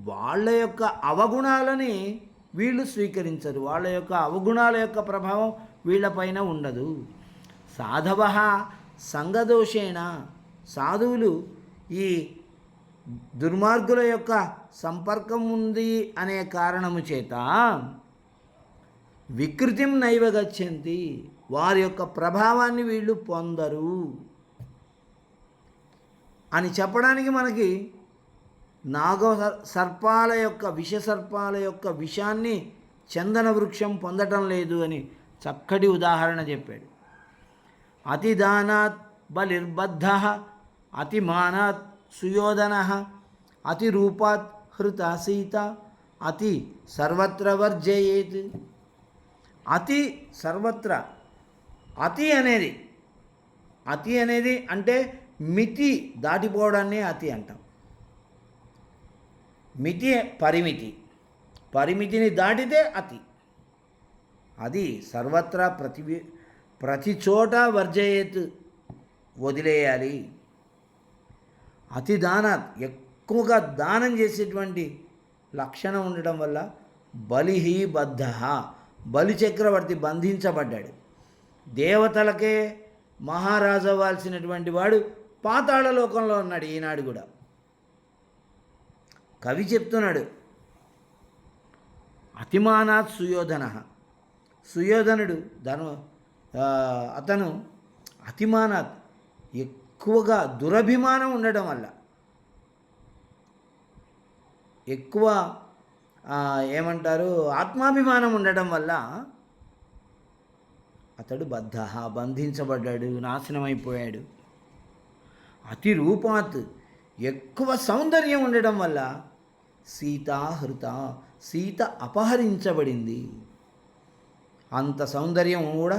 వాళ్ళ యొక్క అవగుణాలని వీళ్ళు స్వీకరించరు. వాళ్ళ యొక్క అవగుణాల యొక్క ప్రభావం వీళ్ళపైన ఉండదు. సాధవ సంగదోషేణ, సాధువులు ఈ దుర్మార్గుల యొక్క సంపర్కం ఉంది అనే కారణము చేత వికృతిం నైవ గచ్చంతి, వారి యొక్క ప్రభావాన్ని వీళ్ళు పొందరు అని చెప్పడానికి మనకి సర్పాల యొక్క విషసర్పాల యొక్క విషాన్ని చందన వృక్షం పొందటం లేదు అని చక్కటి ఉదాహరణ చెప్పాడు. అతిదానాత్ బలిర్బద్ధ, అతిమానాత్ సుయోధన, అతిరూపాత్ హృత సీత, అతి సర్వత్ర వర్జయేత్. అతి సర్వత్ర, అతి అనేది అంటే మితి దాటిపోవడాన్ని అతి అంటాం. మితి పరిమితిని దాటితే అతి. అది సర్వత్రా ప్రతి చోట వర్జయేత్, వదిలేయాలి. అతి దానాత్, ఎక్కువగా దానం చేసేటువంటి లక్షణం ఉండటం వల్ల బలిహి బద్ధ, బలి చక్రవర్తి బంధించబడ్డాడు. దేవతలకే మహారాజు అవ్వాల్సినటువంటి వాడు పాతాళ లోకంలో ఉన్నాడు ఈనాడు కూడా. కవి చెప్తున్నాడు, అతిమానాత్ సుయోధన, సుయోధనుడు అతను అతిమానాత్, ఎక్కువగా దురభిమానం ఉండడం వల్ల, ఎక్కువ ఏమంటారు ఆత్మాభిమానం ఉండడం వల్ల అతడు బంధించబడ్డాడు, నాశనమైపోయాడు. అతి రూపాత్, ఎక్కువ సౌందర్యం ఉండడం వల్ల సీతాహృత, సీత అపహరించబడింది. అంత సౌందర్యం కూడా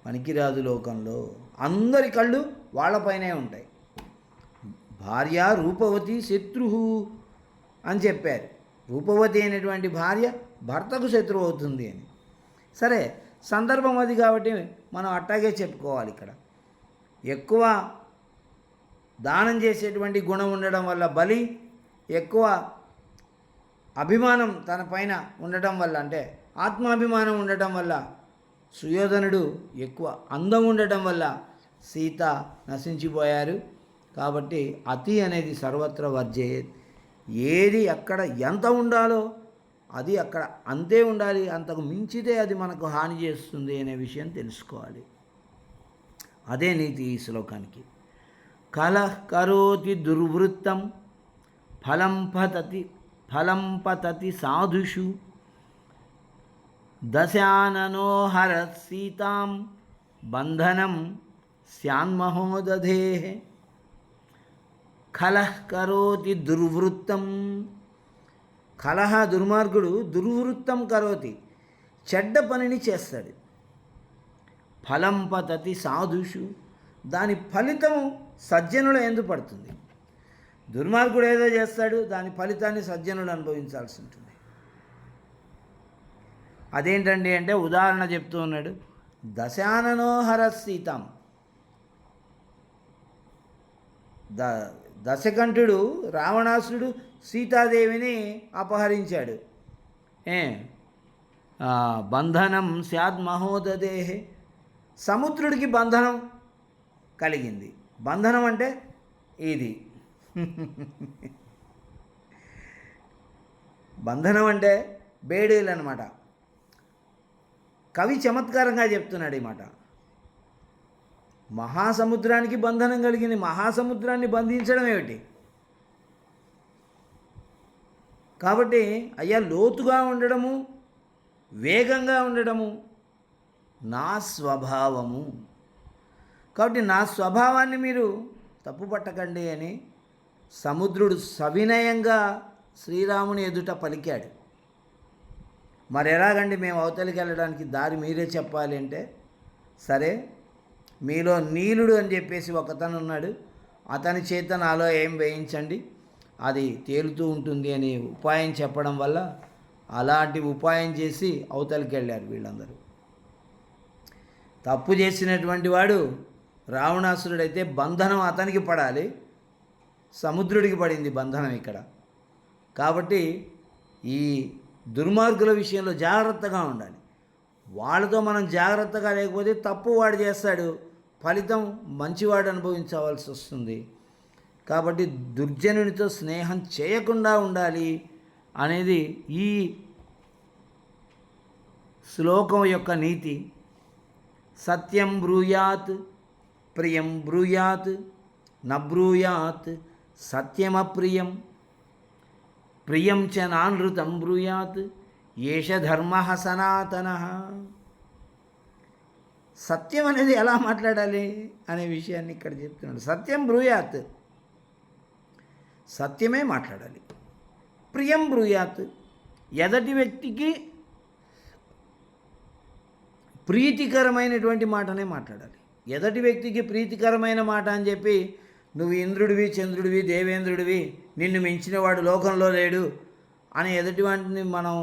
పనికిరాదు లోకంలో. అందరి కళ్ళు వాళ్ళపైనే ఉంటాయి. భార్య రూపవతి శత్రు అని చెప్పారు. రూపవతి అయినటువంటి భార్య భర్తకు శత్రువు అవుతుంది అని. సరే, సందర్భం అది కాబట్టి మనం అట్టాగే చెప్పుకోవాలి. ఇక్కడ ఎక్కువ దానం చేసేటువంటి గుణం ఉండడం వల్ల బలి, ఎక్కువ అభిమానం తన పైన ఉండటం వల్ల, అంటే ఆత్మాభిమానం ఉండటం వల్ల సుయోధనుడు, ఎక్కువ అందం ఉండటం వల్ల సీత నశించిపోయారు. కాబట్టి అతి అనేది సర్వత్ర వర్జయేత్. ఏది అక్కడ ఎంత ఉండాలో అది అక్కడ అంతే ఉండాలి, అంతకు మించితే అది మనకు హాని చేస్తుంది అనే విషయం తెలుసుకోవాలి. అదే నీతి ఈ శ్లోకానికి. కలః కరోతి దుర్వృత్తం ఫలం పతతి సాధుషు, దశాననో హరత్ సీతాం బంధనం స్యాన్మహోదధేః. కలః కరోతి దుర్వృత్తం, కలహ దుర్మార్గుడు, దుర్వృత్తం కరోతి, చెడ్డ పనిని చేస్తాడు. ఫలం పతతి సాధుషు, దాని ఫలితము సజ్జనుల యందు పడుతుంది. దుర్మార్గుడు ఏదో చేస్తాడు, దాని ఫలితాన్ని సజ్జనులు అనుభవించాల్సి ఉంటుంది. అదేంటండి అంటే ఉదాహరణ చెప్తూ ఉన్నాడు. దశాననో హరత్ సీతాం, దశకంఠుడు రావణాసురుడు సీతాదేవిని అపహరించాడు. బంధనం స్యాద్ మహోదధేః, సముద్రుడికి బంధనం కలిగింది. బంధనం అంటే ఇది బంధనం అంటే బేడీలు అన్నమాట. కవి చమత్కారంగా చెప్తున్నాడు ఈ మాట. మహాసముద్రానికి బంధనం కలిగింది, మహాసముద్రాన్ని బంధించడం ఏమిటి? కాబట్టి అయ్యా, లోతుగా ఉండడము, వేగంగా ఉండడము నా స్వభావము. కాబట్టి నా స్వభావాన్ని మీరు తప్పుపట్టకండి అని సముద్రుడు సవినయంగా శ్రీరాముని ఎదుట పలికాడు. మరి ఎలాగండి మేము అవతలికి వెళ్ళడానికి దారి మీరే చెప్పాలి అంటే, సరే మీలో నీలుడు అని చెప్పేసి ఒకతను ఉన్నాడు, అతని చేత నాలో ఏం వేయించండి, అది తేలుతూ ఉంటుంది అని ఉపాయం చెప్పడం వల్ల అలాంటి ఉపాయం చేసి అవతలికి వెళ్ళారు వీళ్ళందరూ. తప్పు చేసినటువంటి వాడు రావణాసురుడైతే బంధనం అతనికి పడాలి, సముద్రుడికి పడింది బంధనం ఇక్కడ. కాబట్టి ఈ దుర్మార్గుల విషయంలో జాగ్రత్తగా ఉండాలి. వాళ్ళతో మనం జాగ్రత్తగా లేకపోతే తప్పు వాడు చేస్తాడు, ఫలితం మంచివాడు అనుభవించవలసి వస్తుంది. కాబట్టి దుర్జనునితో స్నేహం చేయకుండా ఉండాలి అనేది ఈ శ్లోకం యొక్క నీతి సత్యం బ్రూయాత్ ప్రియం బ్రూయాత్ నబ్రూయాత్ సత్యమప్రియం ప్రియం చ నానృతం బ్రూయాత్ ఏష ధర్మ సనాతన. సత్యం అనేది ఎలా మాట్లాడాలి అనే విషయాన్ని ఇక్కడ చెప్తున్నాడు. సత్యం బ్రూయాత్, సత్యమే మాట్లాడాలి. ప్రియం బ్రూయాత్, ఎదటి వ్యక్తికి ప్రీతికరమైనటువంటి మాటనే మాట్లాడాలి. ఎదటి వ్యక్తికి ప్రీతికరమైన మాట అని చెప్పి నువ్వు ఇంద్రుడివి, చంద్రుడివి, దేవేంద్రుడివి, నిన్ను మించినవాడు లోకంలో లేడు అని ఎదటి వాటిని మనం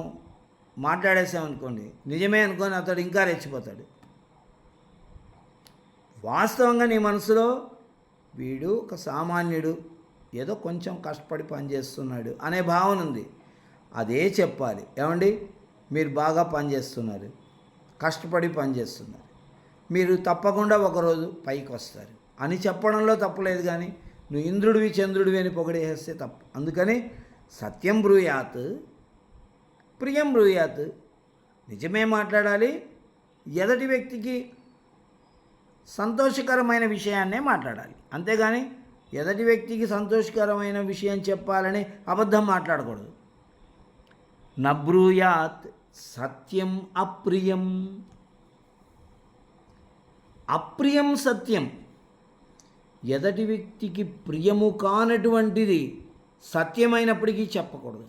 మాట్లాడేసామనుకోండి, నిజమే అనుకొని అతడు ఇంకా రెచ్చిపోతాడు. వాస్తవంగా నీ మనసులో వీడు ఒక సామాన్యుడు, ఏదో కొంచెం కష్టపడి పనిచేస్తున్నాడు అనే భావన ఉంది. అదే చెప్పాలి. ఏమండి, మీరు బాగా పనిచేస్తున్నారు, కష్టపడి పనిచేస్తున్నారు, మీరు తప్పకుండా ఒకరోజు పైకి వస్తారు అని చెప్పడంలో తప్పులేదు. కానీ నువ్వు ఇంద్రుడివి, చంద్రుడివి అని పొగడేస్తే తప్పు. అందుకని సత్యం బ్రూయాత్ ప్రియం బ్రూయాత్, నిజమే మాట్లాడాలి. ఎదటి వ్యక్తికి సంతోషకరమైన విషయాన్నే మాట్లాడాలి. అంతేగాని ఎదటి వ్యక్తికి సంతోషకరమైన విషయం చెప్పాలని అబద్ధం మాట్లాడకూడదు. నబ్రూయాత్ సత్యం అప్రియం, అప్రియం సత్యం, ఎదటి వ్యక్తికి ప్రియము కానటువంటిది సత్యమైనప్పటికీ చెప్పకూడదు.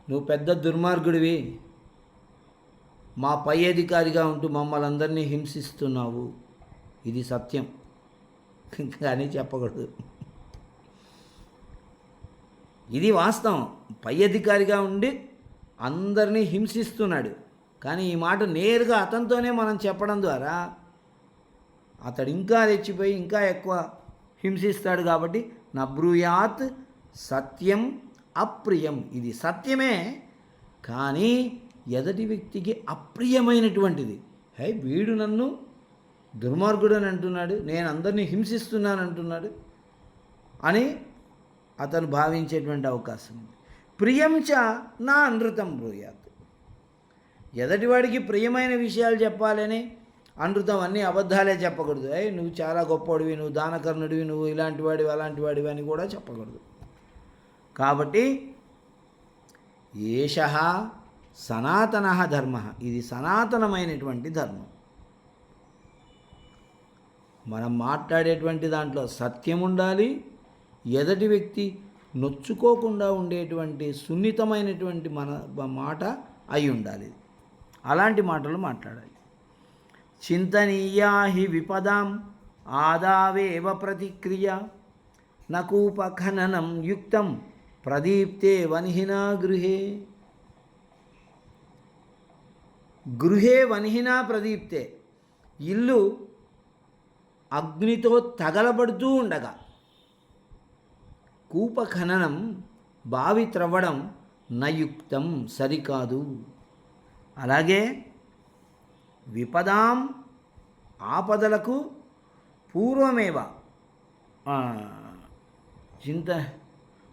నువ్వు పెద్ద దుర్మార్గుడివి, మా పై అధికారిగా ఉంటూ మమ్మల్ని అందరినీ హింసిస్తున్నావు, ఇది సత్యం కానీ చెప్పకూడదు. ఇది వాస్తవం. పై అధికారిగా ఉండి అందరినీ హింసిస్తున్నాడు, కానీ ఈ మాట నేరుగా అతనితోనే మనం చెప్పడం ద్వారా అతడు ఇంకా రెచ్చిపోయి ఇంకా ఎక్కువ హింసిస్తాడు. కాబట్టి నబ్రూయాత్ సత్యం అప్రియం, ఇది సత్యమే కానీ ఎదటి వ్యక్తికి అప్రియమైనటువంటిది. హే, వీడు నన్ను దుర్మార్గుడు అని అంటున్నాడు, నేను అందరినీ హింసిస్తున్నాను అంటున్నాడు అని అతను భావించేటువంటి అవకాశం ఉంది. ప్రియం చ నా అనృతం బ్రూయాత్, ఎదటివాడికి ప్రియమైన విషయాలు చెప్పాలని అనృతం అన్నీ అబద్ధాలే చెప్పకూడదు. నువ్వు చాలా గొప్పవాడివి, నువ్వు దానకర్ణుడివి, నువ్వు ఇలాంటి వాడివి అలాంటి వాడివి అని కూడా చెప్పకూడదు. కాబట్టి ఏషః సనాతన ధర్మ, ఇది సనాతనమైనటువంటి ధర్మం. మనం మాట్లాడేటువంటి దాంట్లో సత్యం ఉండాలి, ఎదటి వ్యక్తి నొచ్చుకోకుండా ఉండేటువంటి సున్నితమైనటువంటి మాట అయి ఉండాలి. అలాంటి మాటలు మాట్లాడాలి. చింతనీయా హి విపదాం ఆదావేవ ప్రతిక్రియ నకూపఖననం యుక్తం ప్రదీప్తే వన్హినా గృహే. గృహే వన్హినా ప్రదీప్తే, ఇల్లు అగ్నితో తగలబడుతూ ఉండగా కూపఖననం, బావి త్రవ్వడం నయుక్తం, సరికాదు. అలాగే విపదాం, ఆపదలకు పూర్వమేవ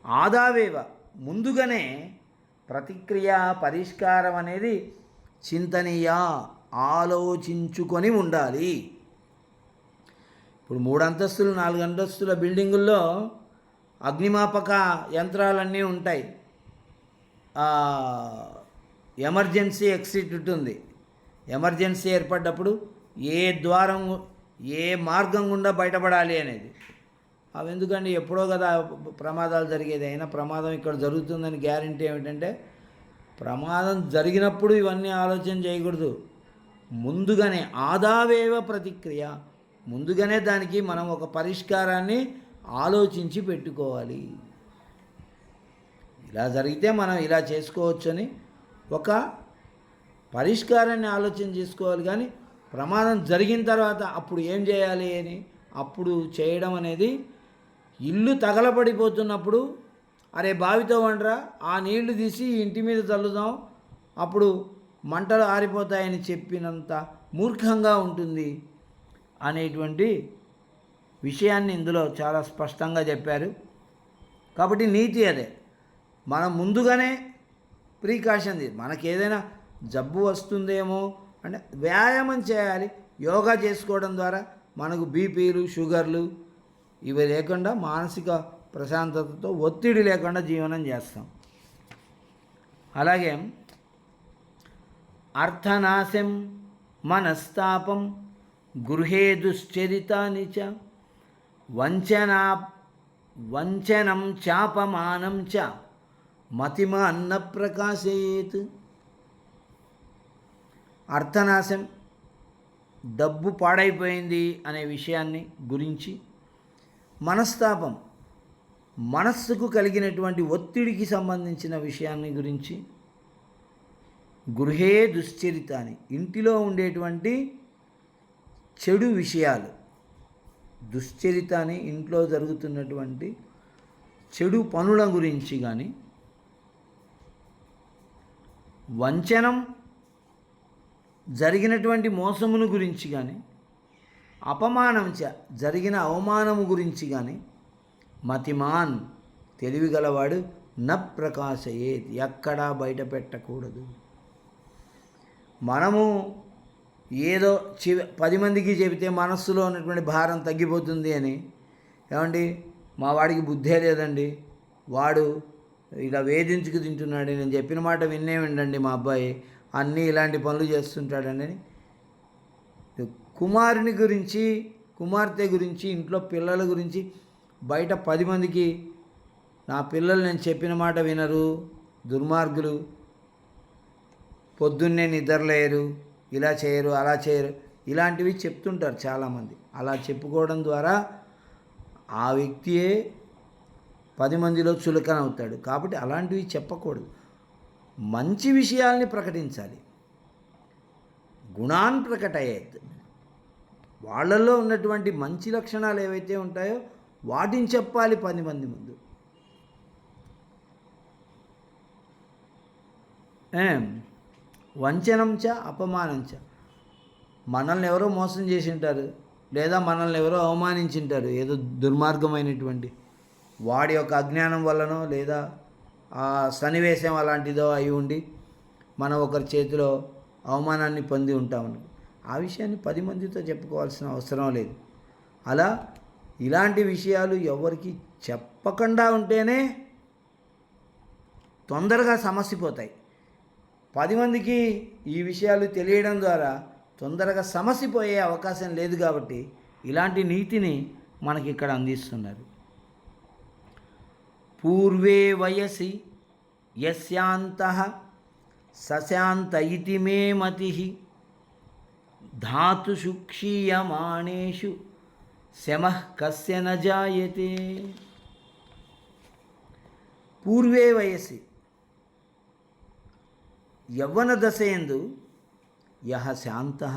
ఆదావేవ, ముందుగానే ప్రతిక్రియ పరిష్కారం అనేది చింతనీయ, ఆలోచించుకొని ఉండాలి. ఇప్పుడు 3 అంతస్తులు 4 అంతస్తుల బిల్డింగుల్లో అగ్నిమాపక యంత్రాలన్నీ ఉంటాయి. ఎమర్జెన్సీ ఎగ్జిట్ ఉంటుంది. ఎమర్జెన్సీ ఏర్పడ్డప్పుడు ఏ ద్వారం, ఏ మార్గం గుండా బయటపడాలి అనేది. అవి ఎందుకండి, ఎప్పుడో కదా ప్రమాదాలు జరిగేది. అయినా ప్రమాదం ఇక్కడ జరుగుతుందని గ్యారంటీ ఏమిటంటే, ప్రమాదం జరిగినప్పుడు ఇవన్నీ ఆలోచన చేయకూడదు. ముందుగానే ఆదావేవ ప్రతిక్రియ, ముందుగానే దానికి మనం ఒక పరిష్కారాన్ని ఆలోచించి పెట్టుకోవాలి. ఇలా జరిగితే మనం ఇలా చేసుకోవచ్చని ఒక పరిష్కారాన్ని ఆలోచన చేసుకోవాలి. కానీ ప్రమాదం జరిగిన తర్వాత అప్పుడు ఏం చేయాలి అని అప్పుడు చేయడం అనేది, ఇల్లు తగలబడిపోతున్నప్పుడు అరే బావితో వండరా, ఆ నీళ్లు తీసి ఇంటి మీద చల్లుదాం, అప్పుడు మంటలు ఆరిపోతాయని చెప్పినంత మూర్ఖంగా ఉంటుంది అనేటువంటి విషయాన్ని ఇందులో చాలా స్పష్టంగా చెప్పారు. కాబట్టి నీతి అదే, మనం ముందుగానే ప్రికాషన్ మనకి ఏదైనా జబ్బు వస్తుందేమో అంటే వ్యాయామం చేయాలి. యోగా చేసుకోవడం ద్వారా మనకు బీపీలు, షుగర్లు ఇవి లేకుండా మానసిక ప్రశాంతతతో ఒత్తిడి లేకుండా జీవనం చేస్తాం. అలాగే అర్థనాశం మనస్తాపం గృహే దుశ్చరితాని చ వంచనం చాపమానం చ మతిమ అన్న ప్రకాశయేత్. అర్థనాశం డబ్బు పాడైపోయింది అనే విషయాన్ని గురించి, మనస్తాపం మనస్సుకు కలిగినటువంటి ఒత్తిడికి సంబంధించిన విషయాన్ని గురించి, గృహే దుశ్చరితాన్ని ఇంటిలో ఉండేటువంటి చెడు విషయాలు, దుశ్చరితాన్ని ఇంట్లో జరుగుతున్నటువంటి చెడు పనుల గురించి కానీ, వంచనం జరిగినటువంటి మోసమును గురించి కానీ, అపమానంచ జరిగిన అవమానము గురించి కానీ, మతిమాన్ తెలివిగలవాడు న ప్రకాశయేత్ ఎక్కడా బయట పెట్టకూడదు. మనము ఏదో 10 మందికి చెబితే మనస్సులో ఉన్నటువంటి భారం తగ్గిపోతుంది అని, ఏమండి మా వాడికి బుద్ధే లేదండి, వాడు ఇలా వేధించుకు తింటున్నాడు, నేను చెప్పిన మాట విన్నే వినండి మా అబ్బాయి అన్నీ ఇలాంటి పనులు చేస్తుంటాడండి. కుమారుని గురించి, కుమార్తె గురించి, ఇంట్లో పిల్లల గురించి బయట 10 మందికి నా పిల్లలు నేను చెప్పిన మాట వినరు, దుర్మార్గులు, పొద్దున్నే నిద్రలేరు, ఇలా చేయరు, అలా చేయరు, ఇలాంటివి చెప్తుంటారు చాలామంది. అలా చెప్పుకోవడం ద్వారా ఆ వ్యక్తియే 10 మందిలో చులకన అవుతాడు. కాబట్టి అలాంటివి చెప్పకూడదు. మంచి విషయాల్ని ప్రకటించాలి. గుణాన్ ప్రకటయేత్, వాళ్ళల్లో ఉన్నటువంటి మంచి లక్షణాలు ఏవైతే ఉంటాయో వాటిని చెప్పాలి 10 మంది ముందు. వంచనం చ అపమానం చ, మనల్ని ఎవరో మోసం చేసి ఉంటారు, లేదా మనల్ని ఎవరో అవమానించింటారు, ఏదో దుర్మార్గమైనటువంటి వాడి యొక్క అజ్ఞానం వల్లనో లేదా ఆ సన్నివేశం అలాంటిదో అయి ఉండి మనం ఒకరి చేతిలో అవమానాన్ని పొంది ఉంటామని ఆ విషయాన్ని 10 మందితో చెప్పుకోవాల్సిన అవసరం లేదు. అలా ఇలాంటి విషయాలు ఎవరికి చెప్పకుండా ఉంటేనే తొందరగా సమసిపోతాయి. 10 మందికి ఈ విషయాలు తెలియడం ద్వారా తొందరగా సమసిపోయే అవకాశం లేదు. కాబట్టి ఇలాంటి నీతిని మనకి ఇక్కడ అందిస్తున్నారు. పూర్వే వయసి యస్యాంతః సశాంత ఇతి మే మతిః ధాతుషు క్షీయమాణేషు శమః కస్య న జాయతే. పూర్వే వయసి యవ్వన దశయందు యహ శాంతః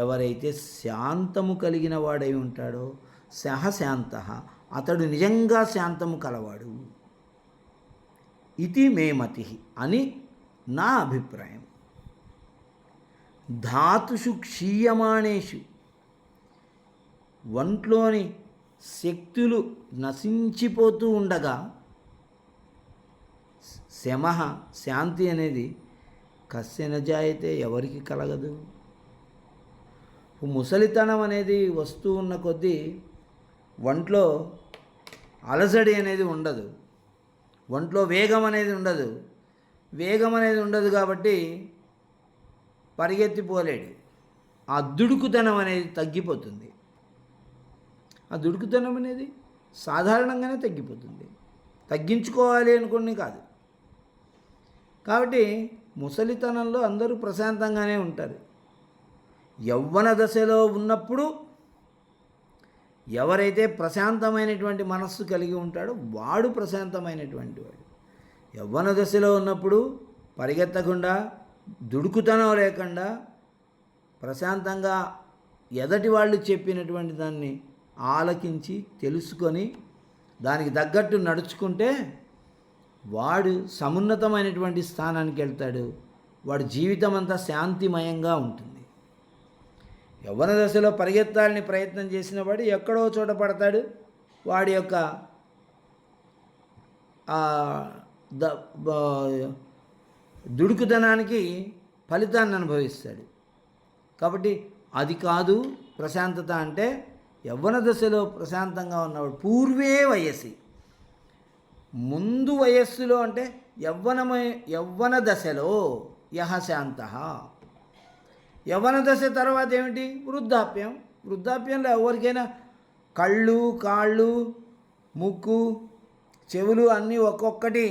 ఎవరైతే శాంతము కలిగిన వాడై ఉంటాడో సహ శాంతః అతడు నిజంగా శాంతము కలవాడు. ఇది మే మతిః అని నా అభిప్రాయం. ధాతుషు క్షీయమాణేషు ఒంట్లోని శక్తులు నశించిపోతూ ఉండగా శమః శాంతి అనేది కస్య న జాయతే ఎవరికి కలగదు. ముసలితనం అనేది వస్తూ ఉన్న కొద్దీ ఒంట్లో అలజడి అనేది ఉండదు, ఒంట్లో వేగం అనేది ఉండదు. వేగం అనేది ఉండదు కాబట్టి పరిగెత్తిపోలేడు. ఆ దుడుకుతనం అనేది తగ్గిపోతుంది. ఆ దుడుకుతనం అనేది సాధారణంగానే తగ్గిపోతుంది, తగ్గించుకోవాలి అనుకుని కాదు. కాబట్టి ముసలితనంలో అందరూ ప్రశాంతంగానే ఉంటారు. యవ్వన దశలో ఉన్నప్పుడు ఎవరైతే ప్రశాంతమైనటువంటి మనస్సు కలిగి ఉంటాడో వాడు ప్రశాంతమైనటువంటి వాడు. యవ్వన దశలో ఉన్నప్పుడు పరిగెత్తకుండా, దుడుకుతనం లేకుండా ప్రశాంతంగా ఎదటి వాళ్ళు చెప్పినటువంటి దాన్ని ఆలకించి తెలుసుకొని దానికి తగ్గట్టు నడుచుకుంటే వాడు సమున్నతమైనటువంటి స్థానానికి వెళ్తాడు. వాడి జీవితం అంతా శాంతిమయంగా ఉంటుంది. యవ్వన దశలో పరిగెత్తాలని ప్రయత్నం చేసిన వాడు ఎక్కడో చోట పడతాడు. వాడి యొక్క దుడుకుతనానికి ఫలితాన్ని అనుభవిస్తాడు. కాబట్టి అది కాదు ప్రశాంతత అంటే. యవ్వన దశలో ప్రశాంతంగా ఉన్నవాడు పూర్వే వయస్సి, ముందు వయస్సులో అంటే యవ్వన దశలో యహ శాంత. యవ్వన దశ తర్వాత ఏమిటి? వృద్ధాప్యం. వృద్ధాప్యంలో ఎవరికైనా కళ్ళు, కాళ్ళు, ముక్కు, చెవులు అన్నీ ఒక్కొక్కటి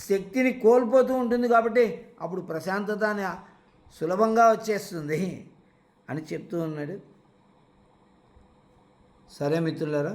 శక్తిని కోల్పోతూ ఉంటుంది. కాబట్టి అప్పుడు ప్రశాంతత అని సులభంగా వచ్చేస్తుంది అని చెప్తూ ఉన్నాడు. సరే మిత్రులారా,